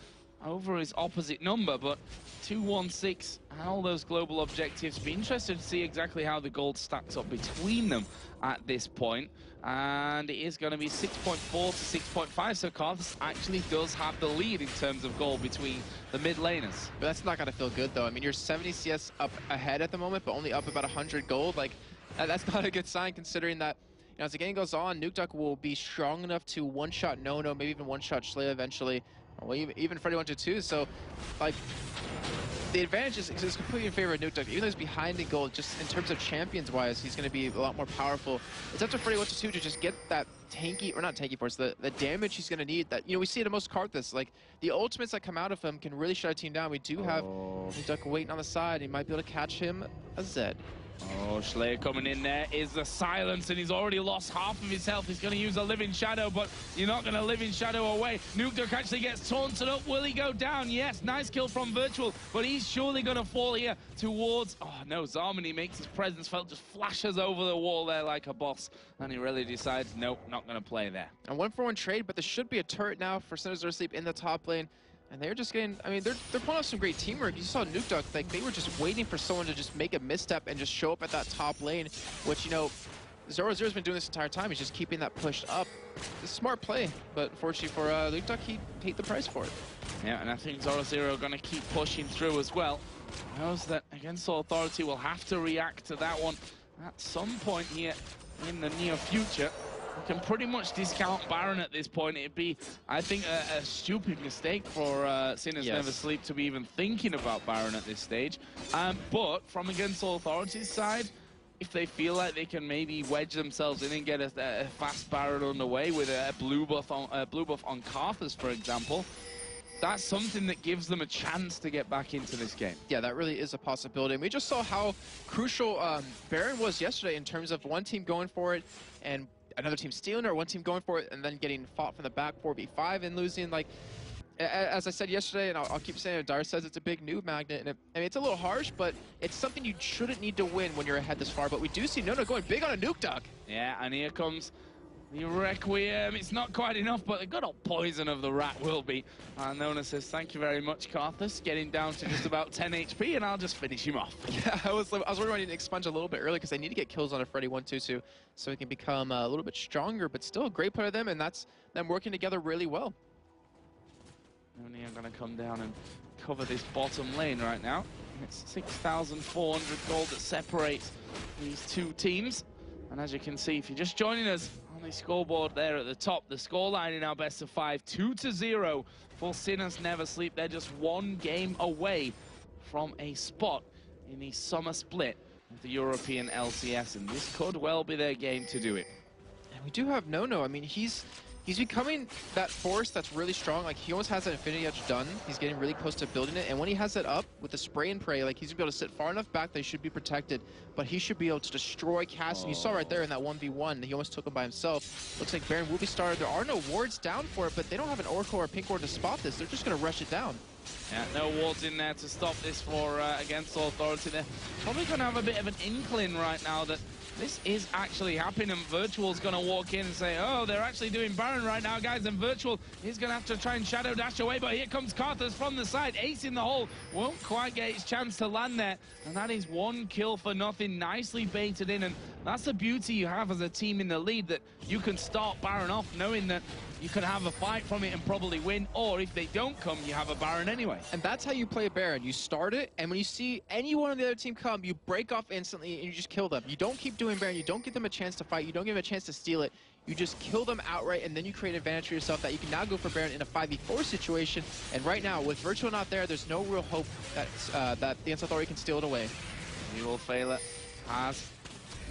over his opposite number, but 2-1-6 and all those global objectives. Be interested to see exactly how the gold stacks up between them at this point. And it is going to be 6.4 to 6.5, so Karthus actually does have the lead in terms of gold between the mid laners. But that's not going to feel good, though. I mean, you're 70 CS up ahead at the moment, but only up about 100 gold. Like, that's not a good sign, considering that, you know, as the game goes on, Nukeduck will be strong enough to one-shot Nono, maybe even one-shot Schley eventually. Well, even Freddy 122. So, like, the advantage is completely in favor of Nukeduck. Even though he's behind in gold, just in terms of champions-wise, he's going to be a lot more powerful. It's up to Freddy 122 to just get that tanky, or not tanky force, the damage he's going to need. That, you know, we see it in most Karthus. Like, the ultimates that come out of him can really shut a team down. We do have Nukeduck waiting on the side. He might be able to catch him a Zed. Oh, Schley coming in there is the silence, and he's already lost half of his health. He's going to use a Living Shadow, but you're not going to Living Shadow away. Nukeduck actually gets taunted up. Will he go down? Yes, nice kill from Virtual, but he's surely going to fall here towards... Oh, no, Zarmany makes his presence felt, just flashes over the wall there like a boss, and he really decides, nope, not going to play there. A 1-for-1 trade, but there should be a turret now for Sinners Sleep in the top lane. And they're just getting, I mean, they're pulling off some great teamwork. You saw Nukeduck, like, they were just waiting for someone to just make a misstep and just show up at that top lane, which, you know, 0-0's been doing this entire time. He's just keeping that pushed up. It's a smart play, but unfortunately for Nukeduck, he paid the price for it. Yeah, and I think 0-0 going to keep pushing through as well. Knows that Against All Authority will have to react to that one at some point here in the near future. We can pretty much discount Baron at this point. It'd be, I think, a stupid mistake for Sinners Never Sleep to be even thinking about Baron at this stage. But from Against All Authority's side, if they feel like they can maybe wedge themselves in and get a fast Baron underway with a blue buff on Karthus, for example, that's something that gives them a chance to get back into this game. Yeah, that really is a possibility. And we just saw how crucial Baron was yesterday in terms of one team going for it and another team stealing it, or one team going for it and then getting fought from the back 4v5 and losing. Like, as I said yesterday, and I'll keep saying it, Dar says it's a big noob magnet, and I mean, it's a little harsh, but it's something you shouldn't need to win when you're ahead this far. But we do see Nono going big on a Nukeduck. Yeah, and here comes the Requiem. It's not quite enough, but the good old poison of the rat will be. Nona says, thank you very much, Karthus. Getting down to just about 10 HP, and I'll just finish him off. Yeah, I was worried about needing to expunge a little bit early because they need to get kills on a Freddy 122 so he can become a little bit stronger, but still a great player of them, and that's them working together really well. Noni are going to come down and cover this bottom lane right now. It's 6,400 gold that separates these two teams. And as you can see, if you're just joining us on the scoreboard there at the top, the scoreline in our best of 5, 2-0 for Sinners Never Sleep. They're just one game away from a spot in the summer split of the European LCS, and this could well be their game to do it. And we do have Nono. I mean, he's becoming that force that's really strong. Like, he almost has that Infinity Edge done. He's getting really close to building it. And when he has it up with the spray and pray, like, he's going to be able to sit far enough back that he should be protected. But he should be able to destroy Cass. And you saw right there in that 1v1, he almost took him by himself. Looks like Baron will be started. There are no wards down for it, but they don't have an Oracle or a Pink Ward to spot this. They're just going to rush it down. Yeah, no wards in there to stop this for Against All Authority. They're probably going to have a bit of an inkling right now that this is actually happening, and Virtual's going to walk in and say, oh, they're actually doing Baron right now, guys, and Virtual is going to have to try and shadow dash away, but here comes Karthus from the side, ace in the hole, won't quite get his chance to land there, and that is one kill for nothing, nicely baited in, and that's the beauty you have as a team in the lead, that you can start Baron off knowing that you can have a fight from it and probably win, or if they don't come, you have a Baron anyway. And that's how you play a Baron. You start it, and when you see anyone on the other team come, you break off instantly and you just kill them. You don't keep doing Baron, you don't give them a chance to fight, you don't give them a chance to steal it. You just kill them outright, and then you create an advantage for yourself that you can now go for Baron in a 5v4 situation. And right now, with Virtual not there, there's no real hope that the Against Authority can steal it away. He will fail it. Has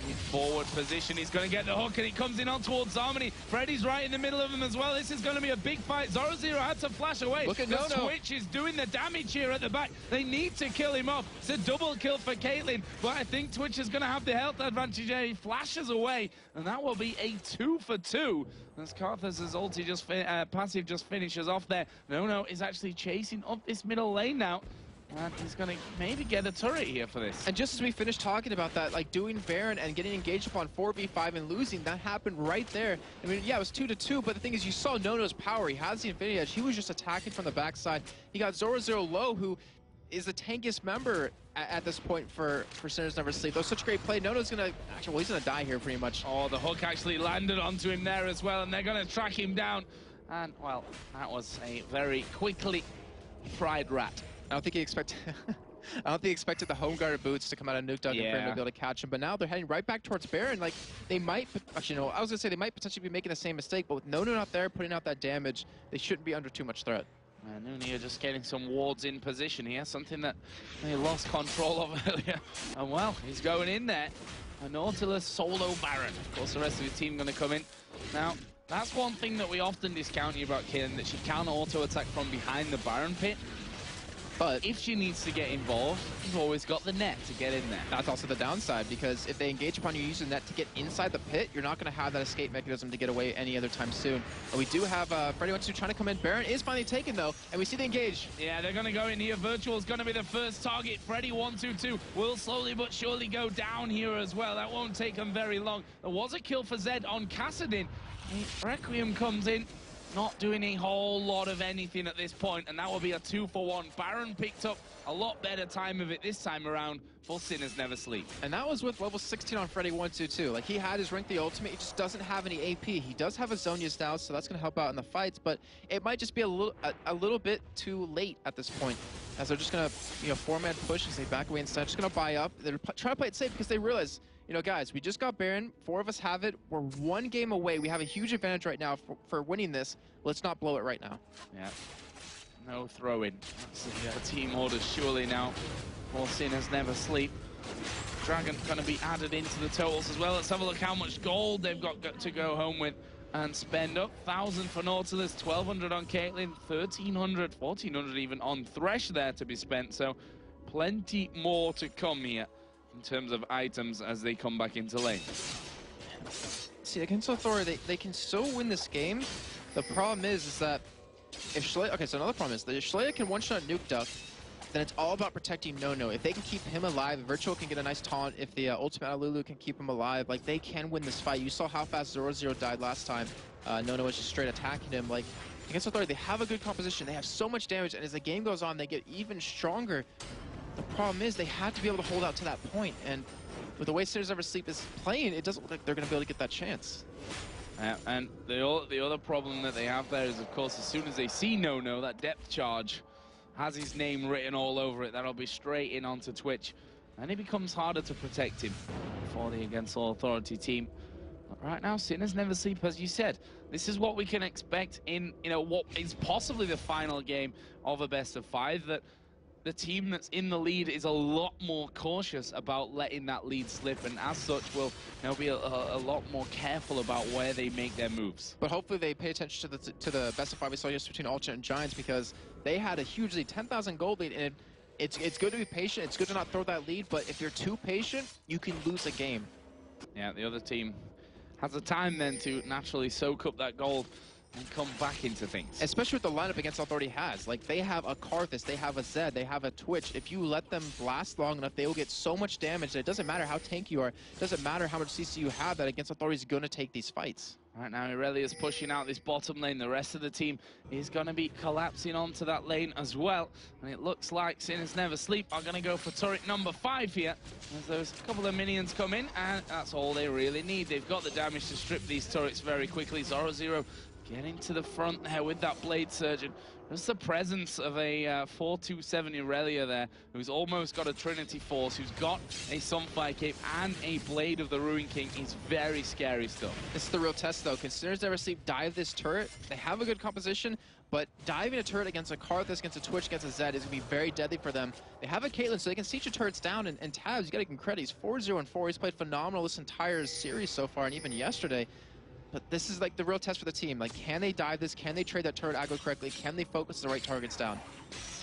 in forward position, he's going to get the hook, and he comes in on towards Zarmany. Freddy's right in the middle of him as well. This is going to be a big fight. 0-0 had to flash away. Look at the Nono. Twitch is doing the damage here at the back. They need to kill him off. It's a double kill for Caitlyn, but I think Twitch is going to have the health advantage here. He flashes away, and that will be a 2-for-2. As Karthus' ulti passive just finishes off there. Nono is actually chasing up this middle lane now. And he's going to maybe get a turret here for this. And just as we finished talking about that, like doing Baron and getting engaged upon 4v5 and losing, that happened right there. I mean, yeah, it was 2-2, but the thing is, you saw Nono's power. He has the Infinity Edge. He was just attacking from the backside. He got Zoro low, who is the tankiest member at this point for Sinners Never Sleep. That was such a great play. Nono's going to, actually, well, he's going to die here pretty much. Oh, the hook actually landed onto him there as well, and they're going to track him down. And, well, that was a very quickly fried rat. I don't think he expected. I don't think he expected the home guard boots to come out of Nuke Dog and for him to be able to catch him. But now they're heading right back towards Baron. Like they might, actually, no. I was gonna say they might potentially be making the same mistake, but with Nono not there, putting out that damage, they shouldn't be under too much threat. Nunia just getting some wards in position here, something that they lost control of earlier. And well, he's going in there. A Nautilus solo Baron. Of course, the rest of his team going to come in. Now, that's one thing that we often discount you about Kayn, that she can auto-attack from behind the Baron pit. But if she needs to get involved, you've always got the net to get in there. That's also the downside, because if they engage upon you using the net to get inside the pit, you're not going to have that escape mechanism to get away any other time soon. And we do have Freddy12 trying to come in. Baron is finally taken, though, and we see the engage. Yeah, they're going to go in here. Virtual's going to be the first target. Freddy122 will slowly but surely go down here as well. That won't take them very long. There was a kill for Zed on Kassadin. Requiem comes in. Not doing a whole lot of anything at this point, and that will be a 2-for-1. Baron picked up a lot better time of it this time around for Sinners Never Sleep. And that was with level 16 on Freddy122. Like, he had his rank the ultimate, he just doesn't have any AP. He does have a Zhonya's now, so that's going to help out in the fights, but it might just be a little bit too late at this point, as they're just going to, you know, 4-man push as they back away instead. Just going to buy up. They're trying to play it safe because they realize, you know, guys, we just got Baron. 4 of us have it. We're 1 game away. We have a huge advantage right now for winning this. Let's not blow it right now. Yeah. No throw-in. That's the team order surely now. For Sinners Never Sleep. Dragon going to be added into the totals as well. Let's have a look how much gold they've got to go home with and spend up. 1,000 for Nautilus, 1,200 on Caitlyn, 1,300, 1,400 even on Thresh there to be spent. So plenty more to come here in terms of items as they come back into lane. See, against Authority, they can still win this game. The problem is that if Shlaya, okay, so another problem is that if Shlaya can one-shot Nuke Duck, then it's all about protecting Nono. If they can keep him alive, Virtual can get a nice taunt. If the Ultimate Alulu can keep him alive, like, they can win this fight. You saw how fast Zoro died last time. Nono was just straight attacking him. Like, against Authority, they have a good composition. They have so much damage, and as the game goes on, they get even stronger. The problem is they have to be able to hold out to that point, and with the way Sinners Never Sleep is playing, it doesn't look like they're going to be able to get that chance. And the other problem that they have there is, of course, as soon as they see Nono, that depth charge has his name written all over it. That'll be straight in onto Twitch, and it becomes harder to protect him for the Against All Authority team. But right now, Sinners Never Sleep, as you said, this is what we can expect in, you know, what is possibly the final game of a best-of-5. That the team that's in the lead is a lot more cautious about letting that lead slip, and as such will, you know, be a lot more careful about where they make their moves. But hopefully they pay attention to the best of 5 we saw just between Ultra and Giants, because they had a huge lead, 10,000 gold lead, and it's good to be patient. It's good to not throw that lead, but if you're too patient, you can lose a game. Yeah, the other team has the time then to naturally soak up that gold and come back into things. Especially with the lineup Against Authority has. Like, they have a Karthus, they have a Zed, they have a Twitch. If you let them blast long enough, they will get so much damage that it doesn't matter how tanky you are, it doesn't matter how much CC you have, that Against Authority is going to take these fights. Right now, Irelia's pushing out this bottom lane. The rest of the team is going to be collapsing onto that lane as well. And it looks like Sinners Never Sleep are going to go for turret number 5 here, as there's a couple of minions come in, and that's all they really need. They've got the damage to strip these turrets very quickly. Zoro getting to the front there with that Blade Surgeon. Just the presence of a 427 Irelia there, who's almost got a Trinity Force, who's got a Sunfire Cape and a Blade of the Ruin King, is very scary stuff. This is the real test, though. Can Sinners Never Sleep dive this turret? They have a good composition, but diving a turret against a Karthus, against a Twitch, against a Zed is going to be very deadly for them. They have a Caitlyn, so they can siege your turrets down, and Tabs, you got to give him credit. He's 4-0-4. He's played phenomenal this entire series so far, and even yesterday. But this is like the real test for the team. Like, can they dive this? Can they trade that turret aggro correctly? Can they focus the right targets down?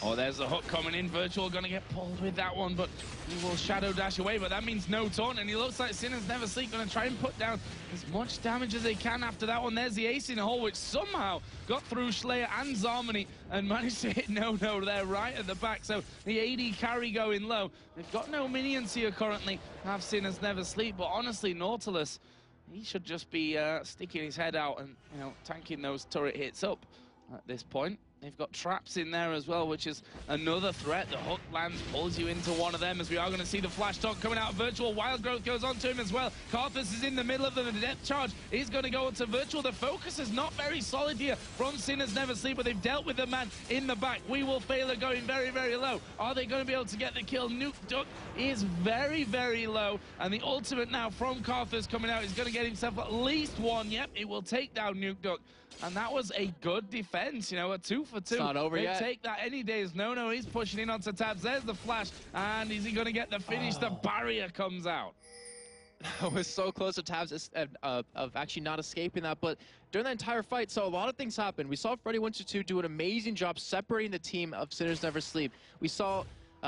Oh, there's the hook coming in. Virtual going to get pulled with that one, but he will shadow dash away. But that means no taunt, and he looks like Sinners Never Sleep going to try and put down as much damage as they can after that one. There's the ace in the hole, which somehow got through Slayer and Zarmony and managed to hit No there right at the back. So the AD carry going low. They've got no minions here currently. Have Sinners Never Sleep, but honestly, Nautilus, he should just be sticking his head out and, you know, tanking those turret hits up at this point. They've got traps in there as well, which is another threat. The hook lands, pulls you into one of them, as we are going to see the flash talk coming out of Virtual. Wild Growth goes on to him as well. Karthus is in the middle of them, and the depth charge is going to go onto Virtual. The focus is not very solid here from Sinners Never Sleep, but they've dealt with the man in the back. We Will Fail are going very, very low. Are they going to be able to get the kill? Nuke Duck is very, very low, and the ultimate now from Karthus coming out is going to get himself at least one. Yep, it will take down Nuke Duck. And that was a good defense, you know, a 2 for 2. It's not over yet. Take that any day. No, he's pushing in onto Tabs. There's the flash, and is he going to get the finish? The barrier comes out. I was so close to Tabs of actually not escaping that, but during that entire fight, so a lot of things happened. We saw Freddy122 do an amazing job separating the team of Sinners Never Sleep. We saw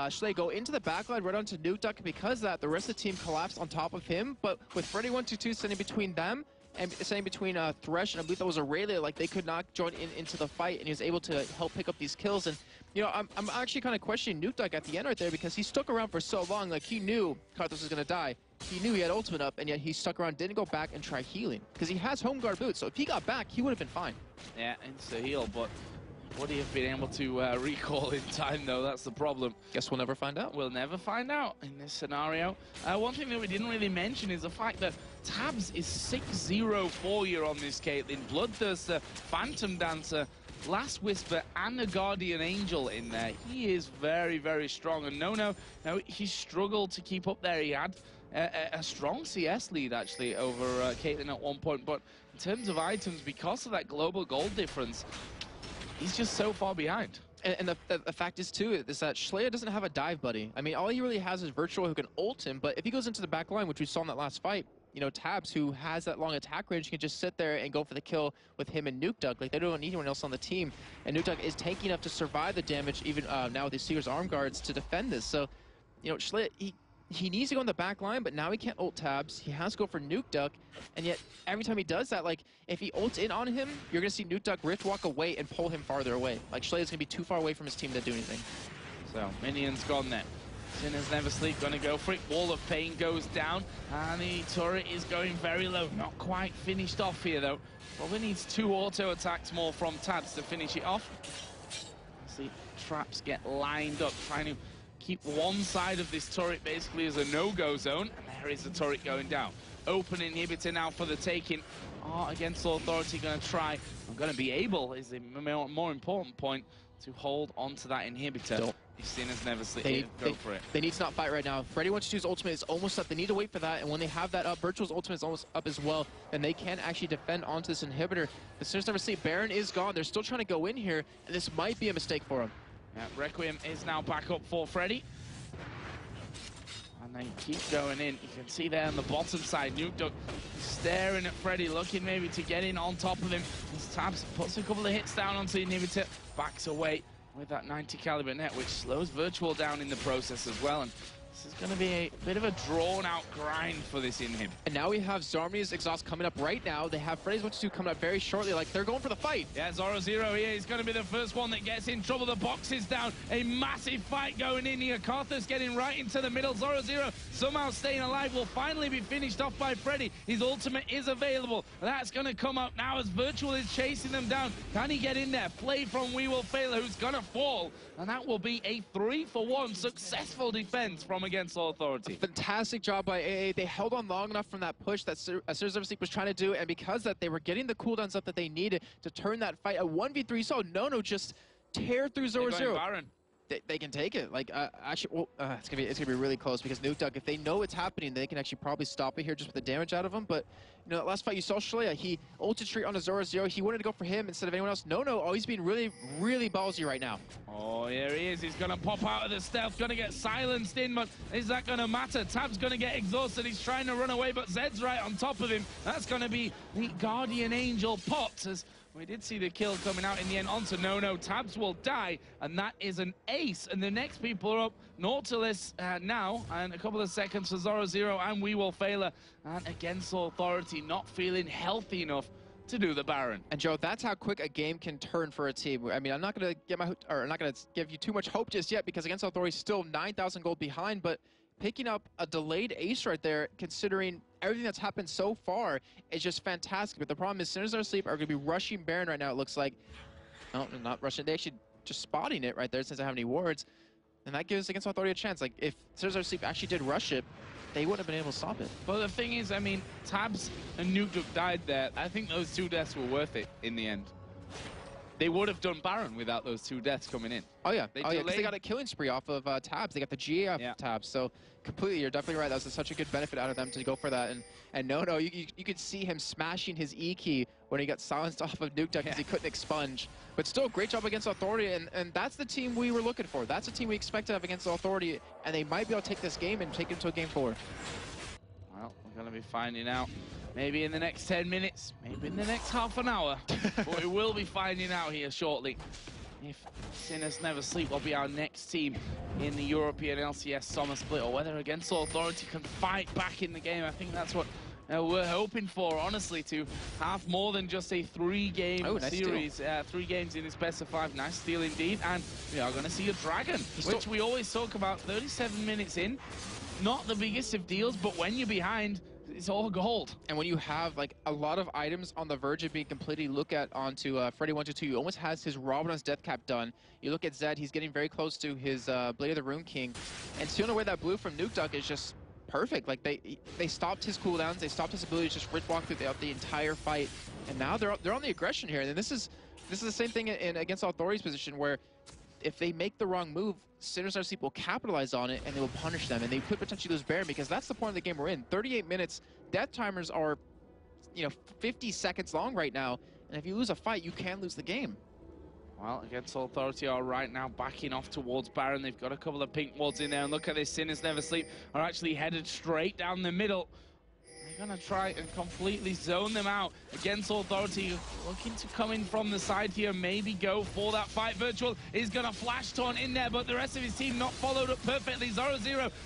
Schley go into the backline right onto Nuke Duck, and because of that, the rest of the team collapsed on top of him, but with Freddy122 sitting between them, and saying between Thresh and I believe that was Aurelia, like they could not join into the fight, and he was able to help pick up these kills. And you know, I'm actually kind of questioning Nuke Duck at the end right there, because he stuck around for so long. Like, he knew Karthus was gonna die, he knew he had ultimate up, and yet he stuck around, didn't go back and try healing, because he has home guard boots. So if he got back, he would have been fine. Yeah, insta heal, but would he have been able to recall in time, though? That's the problem. Guess we'll never find out. We'll never find out in this scenario. One thing that we didn't really mention is the fact that Tabs is 6-0 4-year on this Caitlyn. Bloodthirster, Phantom Dancer, Last Whisper, and a Guardian Angel in there. He is very, very strong. And no, he struggled to keep up there. He had a strong CS lead, actually, over Caitlyn at one point. But in terms of items, because of that global gold difference, he's just so far behind. And the fact is, too, is that Schley doesn't have a dive buddy. I mean, all he really has is Virtual, who can ult him, but if he goes into the back line, which we saw in that last fight, you know, Tabs, who has that long attack range, can just sit there and go for the kill with him and Nuke Duck. Like, they don't need anyone else on the team. And Nuke Duck is tanky enough to survive the damage, even now with his Seeker's arm guards, to defend this. So, you know, Schley, he needs to go in the back line, but now he can't ult Tabs. He has to go for Nuke Duck, and yet every time he does that, like, if he ults in on him, you're going to see Nuke Duck Rift walk away and pull him farther away. Like, Schley is going to be too far away from his team to do anything. So, minions gone there. Sinners Never Sleep going to go for it. Wall of Pain goes down, and the turret is going very low. Not quite finished off here, though. Probably needs 2 auto attacks more from Tabs to finish it off. See, traps get lined up, trying to keep one side of this turret basically as a no-go zone, and there is the turret going down. Open inhibitor now for the taking. Against Authority going to try. I'm going to be able, is the more important point, to hold onto that inhibitor. If Sinners Never Sleep, go for it. They need to not fight right now. Freddy122's ultimate is almost up. They need to wait for that, and when they have that up, Virtual's ultimate is almost up as well, and they can actually defend onto this inhibitor. But Sinners Never Sleep, Baron is gone. They're still trying to go in here, and this might be a mistake for them. Yeah, Requiem is now back up for Freddy. And they keep going in. You can see there on the bottom side, Nuke Duck staring at Freddy, looking maybe to get in on top of him. His Tabs puts a couple of hits down onto the inhibitor, backs away with that 90 caliber net, which slows Virtual down in the process as well. And this is going to be a bit of a drawn-out grind for this Inhib. And now we have Zarmany's Exhaust coming up right now. They have Freddy122 coming up very shortly. Like, they're going for the fight. Yeah, Zoro Zero here is going to be the first one that gets in trouble. The box is down. A massive fight going in here. Karthus getting right into the middle. Zoro Zero somehow staying alive. Will finally be finished off by Freddy. His ultimate is available. That's going to come up now as Virtual is chasing them down. Can he get in there? Play from We Will Fail, who's going to fall. And that will be a 3-for-1 successful defense from against Authority. Fantastic job by AA. They held on long enough from that push that Sinners Never Sleep was trying to do, and because that they were getting the cooldowns up that they needed to turn that fight a 1v3. So No just tear through Zoro Zero. they can take it. Like, actually, well, it's gonna be really close because Nukeduck, if they know what's happening, they can actually probably stop it here just with the damage out of him. But you know, that last fight you saw Shalea, he ulted straight on a Zoro. He wanted to go for him instead of anyone else. No, oh, he's being really, really ballsy right now. Oh, here he is. He's gonna pop out of the stealth, gonna get silenced in, but is that gonna matter? Tab's gonna get exhausted. He's trying to run away, but Zed's right on top of him. That's gonna be the Guardian Angel pot, as we did see the kill coming out in the end onto Nono. Tabs will die, and that is an ace. And the next people are up, Nautilus now, and a couple of seconds for Zoro and We Will Fail. And against Authority, not feeling healthy enough to do the Baron. And Joe, that's how quick a game can turn for a team. I mean, I'm not gonna give you too much hope just yet because against Authority, still 9,000 gold behind, but picking up a delayed ace right there, considering everything that's happened so far, is just fantastic. But the problem is, Sinners Are Asleep are going to be rushing Baron right now, it looks like. No, not rushing. They actually just spotting it right there since they have any wards. And that gives against Authority a chance. Like, if Sinners Are Asleep actually did rush it, they wouldn't have been able to stop it. But the thing is, I mean, Tabs and Nukeduck died there. I think those 2 deaths were worth it in the end. They would have done Baron without those 2 deaths coming in. Oh yeah, because they got a killing spree off of Tabs. They got the GA off of Tabs. So completely, you're definitely right. That was such a good benefit out of them to go for that. And no, you could see him smashing his E key when he got silenced off of Nukeduck because he couldn't expunge. But still, great job against Authority, and that's the team we were looking for. That's the team we expect to have against Authority, and they might be able to take this game and take it to a game 4. Well, we're going to be finding out. Maybe in the next 10 minutes, maybe in the next half an hour. But we will be finding out here shortly if Sinners Never Sleep will be our next team in the European LCS Summer Split, or whether Against Authority can fight back in the game. I think that's what we're hoping for, honestly, to have more than just a 3-game series. 3 games in its best of 5. Nice steal indeed. And we are going to see a Dragon, which we always talk about 37 minutes in. Not the biggest of deals, but when you're behind, it's all gold. And when you have like a lot of items on the verge of being completely looked at onto Freddy122, he almost has his Rabadon's Death Cap done. You look at Zed, he's getting very close to his Blade of the Rune King. And stealing away that blue from Nukeduck is just perfect. Like they stopped his cooldowns, they stopped his ability to just rip walk through the entire fight. And now they're on the aggression here. And this is the same thing in against Authority's position, where if they make the wrong move, Sinners Are Asleep will capitalize on it and they will punish them, and they could potentially lose Baron, because that's the point of the game we're in. 38 minutes, death timers are, 50 seconds long right now, and if you lose a fight, you can lose the game. Well, Against Authority are right now backing off towards Baron. They've got a couple of pink wards in there, and look at this, Sinners Never Sleep are actually headed straight down the middle. They're going to try and completely zone them out. Against Authority, looking to come in from the side here, maybe go for that fight. Virtual is going to flash taunt in there, but the rest of his team not followed up perfectly. Zoro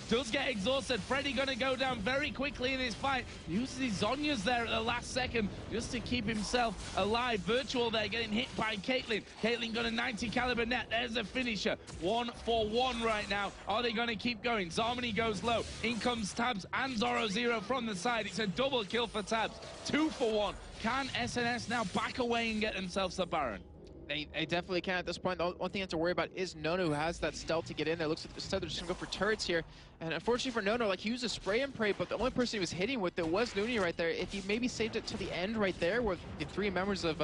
does get exhausted. Freddy going to go down very quickly in this fight. Uses his Zhonya's there at the last second just to keep himself alive. Virtual there getting hit by Caitlyn. Caitlyn got a 90 caliber net. There's a finisher. 1-for-1 right now. Are they going to keep going? Zarmony goes low. In comes Tabs and Zoro from the side. It's a double kill for Tabs. 2-for-1. Can SNS now back away and get themselves the Baron? They definitely can at this point. The one thing you have to worry about is Nono, who has that stealth to get in there. Looks like instead they're just going to go for turrets here. And unfortunately for Nono, like, he used a spray and pray, but the only person he was hitting with it was Looney right there. If he maybe saved it to the end right there, where the 3 members of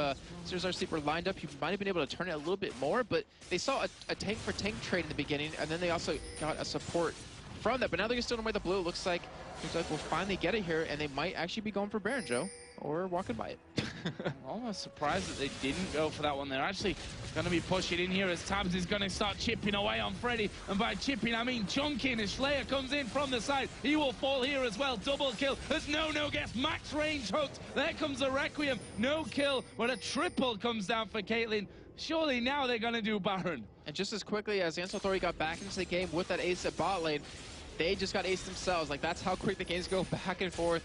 Sinners Are Asleep were lined up, he might have been able to turn it a little bit more. But they saw a tank for tank trade in the beginning, and then they also got a support from that. But now they're going to steal away the blue. It looks like we'll finally get it here, and they might actually be going for Baron, Joe, or walking by it. I'm almost surprised that they didn't go for that one. They're actually going to be pushing in here as Tabs is going to start chipping away on Freddy. And by chipping, I mean chunking. As Slayer comes in from the side, he will fall here as well. Double kill as Nono gets max range hooked. There comes a Requiem. No kill, but a triple comes down for Caitlyn. Surely now they're going to do Baron. And just as quickly as Against Authority got back into the game with that ace at bot lane, they just got aced themselves. Like, that's how quick the games go back and forth.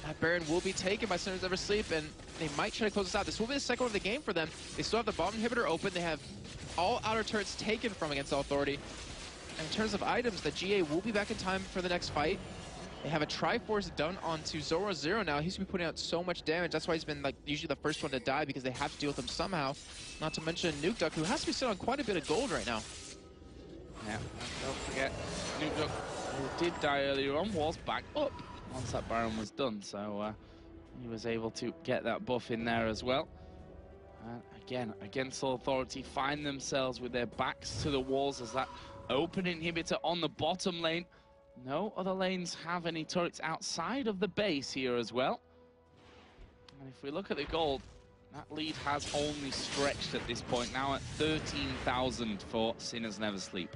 That Baron will be taken by Sinners Never Sleep, and they might try to close this out. This will be the second one of the game for them. They still have the bottom inhibitor open. They have all outer turrets taken from Against Authority. And in terms of items, the GA will be back in time for the next fight. They have a Triforce done onto Zoro now. He's going to be putting out so much damage. That's why he's been, like, usually the first one to die, because they have to deal with him somehow. Not to mention Nukeduck, who has to be sitting on quite a bit of gold right now. Yeah, don't forget, Nukeduck, who did die earlier on, was back up once that Baron was done, so he was able to get that buff in there as well. And again, against Authority, find themselves with their backs to the walls as that open inhibitor on the bottom lane. No other lanes have any turrets outside of the base here as well. And if we look at the gold, that lead has only stretched at this point, now at 13,000 for Sinners Never Sleep.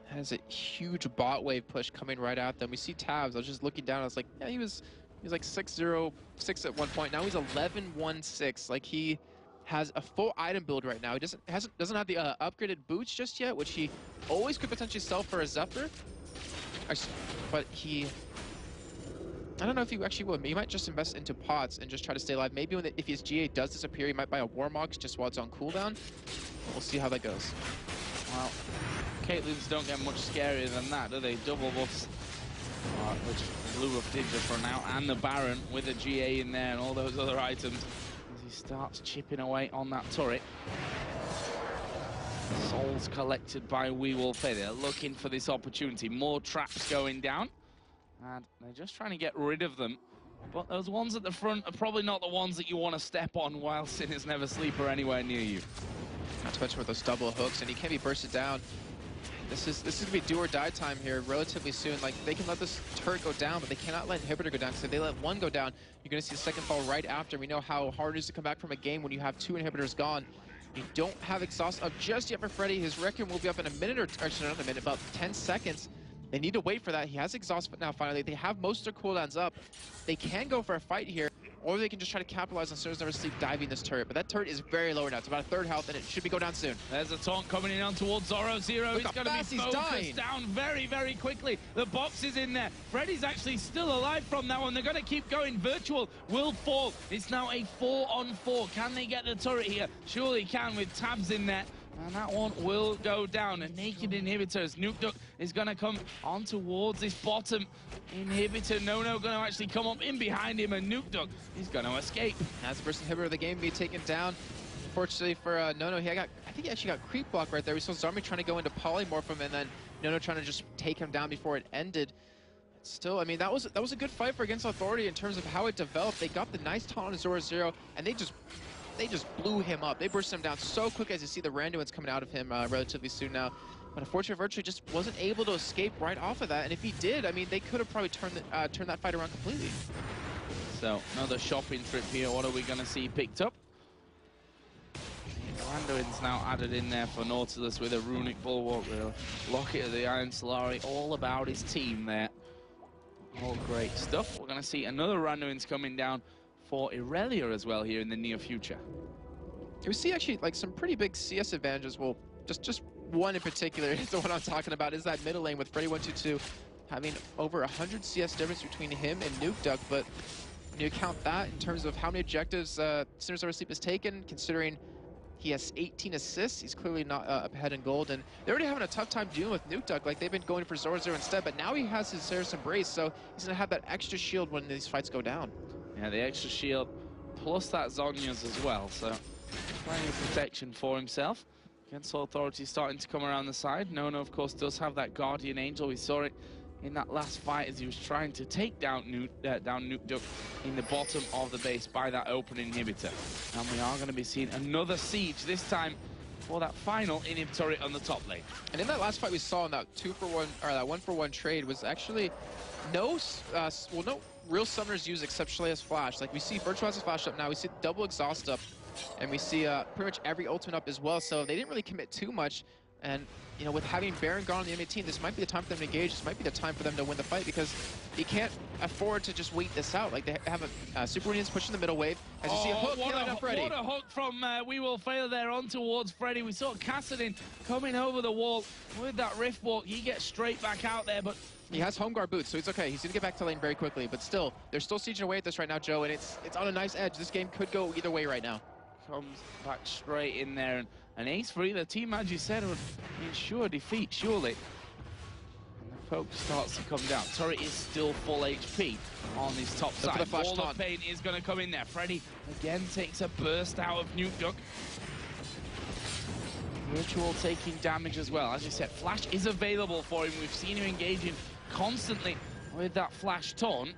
Has a huge bot wave push coming right at them. We see Tabs. I was just looking down. I was like, yeah, he was like 6-0-6 at one point. Now he's 11-1-6. Like, he has a full item build right now. He doesn't have the upgraded boots just yet, which he always could potentially sell for a Zephyr. But I don't know if he actually would. He might just invest into pots and just try to stay alive. Maybe if his GA does disappear, he might buy a Warmox just while it's on cooldown. We'll see how that goes. Well, Caitlyn's don't get much scarier than that, do they? Double buffs, which Blue Buff did just for now, and the Baron with a GA in there and all those other items as he starts chipping away on that turret. Souls collected by Weewolf. They're looking for this opportunity. More traps going down, and they're just trying to get rid of them. But those ones at the front are probably not the ones that you want to step on while Sinners Never Sleep are anywhere near you. Not to mention with those double hooks, and he can't be bursted down. This is gonna be do or die time here relatively soon. Like, they can let this turret go down, but they cannot let inhibitor go down, because if they let one go down, you're gonna see the second fall right after. We know how hard it is to come back from a game when you have 2 inhibitors gone. You don't have exhaust up just yet for Freddy. His Requiem will be up in a minute, or actually not a minute, about 10 seconds. They need to wait for that. He has exhaust now finally. They have most of their cooldowns up. They can go for a fight here, or they can just try to capitalize on Sinners Never Sleep diving this turret. But that turret is very low now. It's about a third health, and it should be go down soon. There's a taunt coming in on towards Zoro. Zero is going to be focused down very, very quickly. The box is in there. Freddy's actually still alive from that one. They're going to keep going. Virtual will fall. It's now a 4-on-4. Can they get the turret here? Surely can with Tabs in there. And that one will go down. A naked inhibitor as Nukeduck is going to come on towards this bottom inhibitor. Nono going to actually come up in behind him, and Nukeduck is going to escape. That's the first inhibitor of the game being taken down. Fortunately for Nono, I think he actually got creep block right there. We saw Zarmi trying to go into polymorph him, and then Nono trying to just take him down before it ended. Still, I mean, that was a good fight for Against Authority in terms of how it developed. They got the nice taunt on Zoro Zero, and they just blew him up. They burst him down so quick, as you see the Randuin's coming out of him relatively soon now. But unfortunately, Virtually just wasn't able to escape right off of that. And if he did, I mean, they could have probably turned that fight around completely. So another shopping trip here. What are we going to see picked up? Randuin's now added in there for Nautilus with a Runic Bulwark. Locket of the Iron Solari, all about his team there. All great stuff. We're going to see another Randuin's coming down for Irelia as well here in the near future. We see actually like some pretty big CS advantages. Well, just one in particular is the one I'm talking about, is that middle lane with Freddy122 having over 100 CS difference between him and Nukeduck. But when you count that in terms of how many objectives Sinners Never Sleep has taken, considering he has 18 assists, he's clearly not ahead in gold. And they're already having a tough time dealing with Nukeduck. Like, they've been going for Zoro Zero instead, but now he has his Saracen Brace, so he's gonna have that extra shield when these fights go down. Yeah, the extra shield, plus that Zhonya's as well, so plenty of protection for himself. Against Authority starting to come around the side. Nono, of course, does have that Guardian Angel. We saw it in that last fight as he was trying to take down Nukeduck in the bottom of the base by that open inhibitor. And we are going to be seeing another siege, this time for that final inhib turret on the top lane. And in that last fight we saw in that 2-for-1, or that 1-for-1 trade, was actually no real summoners used except Shalea's Flash. Like, we see Virtual has his Flash up now, we see double exhaust up, and we see pretty much every ultimate up as well, so they didn't really commit too much. And, you know, with having Baron gone on the enemy team, this might be the time for them to engage. This might be the time for them to win the fight, because you can't afford to just wait this out. Like, they have a Super Unions pushing the middle wave. As you see a hook killing on Freddy. What a hook from Weewolf there on towards Freddy. We saw Kassadin coming over the wall with that Rift Walk. He gets straight back out there, but he has home guard boots, so it's okay. He's gonna get back to lane very quickly, but still, they're still sieging away at this right now, Joe, and it's on a nice edge. This game could go either way right now. Comes back straight in there, and an ace for either team, as you said, would ensure defeat, surely. And the poke starts to come down. Turret is still full HP on his top side. Wall of Pain is going to come in there. Freddy again takes a burst out of Nukeduck. Virtual taking damage as well. As you said, Flash is available for him. We've seen him engaging constantly with that Flash taunt.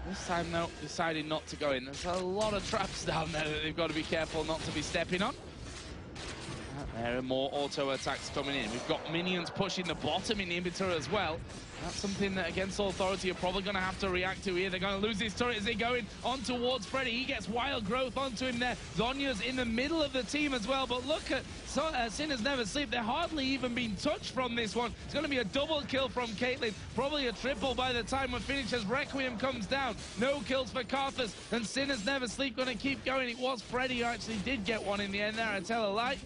This time, though, decided not to go in. There's a lot of traps down there that they've got to be careful not to be stepping on. There are more auto attacks coming in. We've got minions pushing the bottom inhibitor as well. That's something that Against All Authority are probably going to have to react to here. They're going to lose his turret as they go in on towards Freddy. He gets Wild Growth onto him there. Zhonya's in the middle of the team as well. But look at Sinners Never Sleep. They're hardly even been touched from this one. It's going to be a double kill from Caitlyn. Probably a triple by the time we're finished as Requiem comes down. No kills for Karthus. And Sinners Never Sleep going to keep going. It was Freddy who actually did get one in the end there. I tell a lie.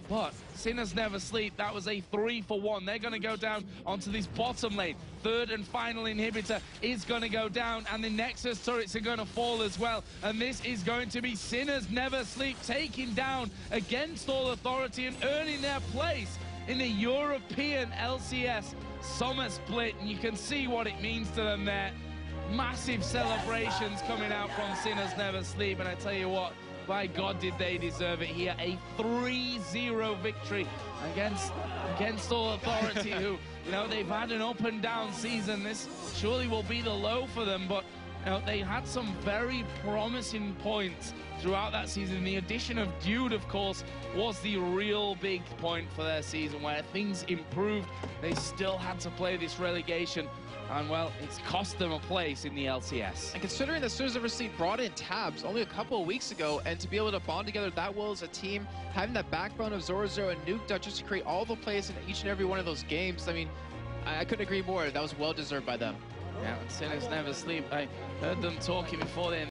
But Sinners Never Sleep, that was a 3-for-1. They're going to go down onto this bottom lane. Third and final inhibitor is going to go down, and the Nexus turrets are going to fall as well. And this is going to be Sinners Never Sleep taking down Against All Authority and earning their place in the European LCS Summer Split. And you can see what it means to them there. Massive celebrations coming out from Sinners Never Sleep, and I tell you what, by God, did they deserve it here. A 3-0 victory against All Authority, who, you know, they've had an up and down season. This surely will be the low for them, but, you know, they had some very promising points throughout that season. The addition of Dude, of course, was the real big point for their season, where things improved. They still had to play this relegation. And, well, it's cost them a place in the LCS. And considering that Sinners Never Sleep brought in Tabs only a couple of weeks ago, and to be able to bond together that well as a team, having that backbone of Zorzor and Nuke Duchess to create all the plays in each and every one of those games, I mean, I couldn't agree more. That was well deserved by them. Yeah, and Sinners Never Sleep. I heard them talking before they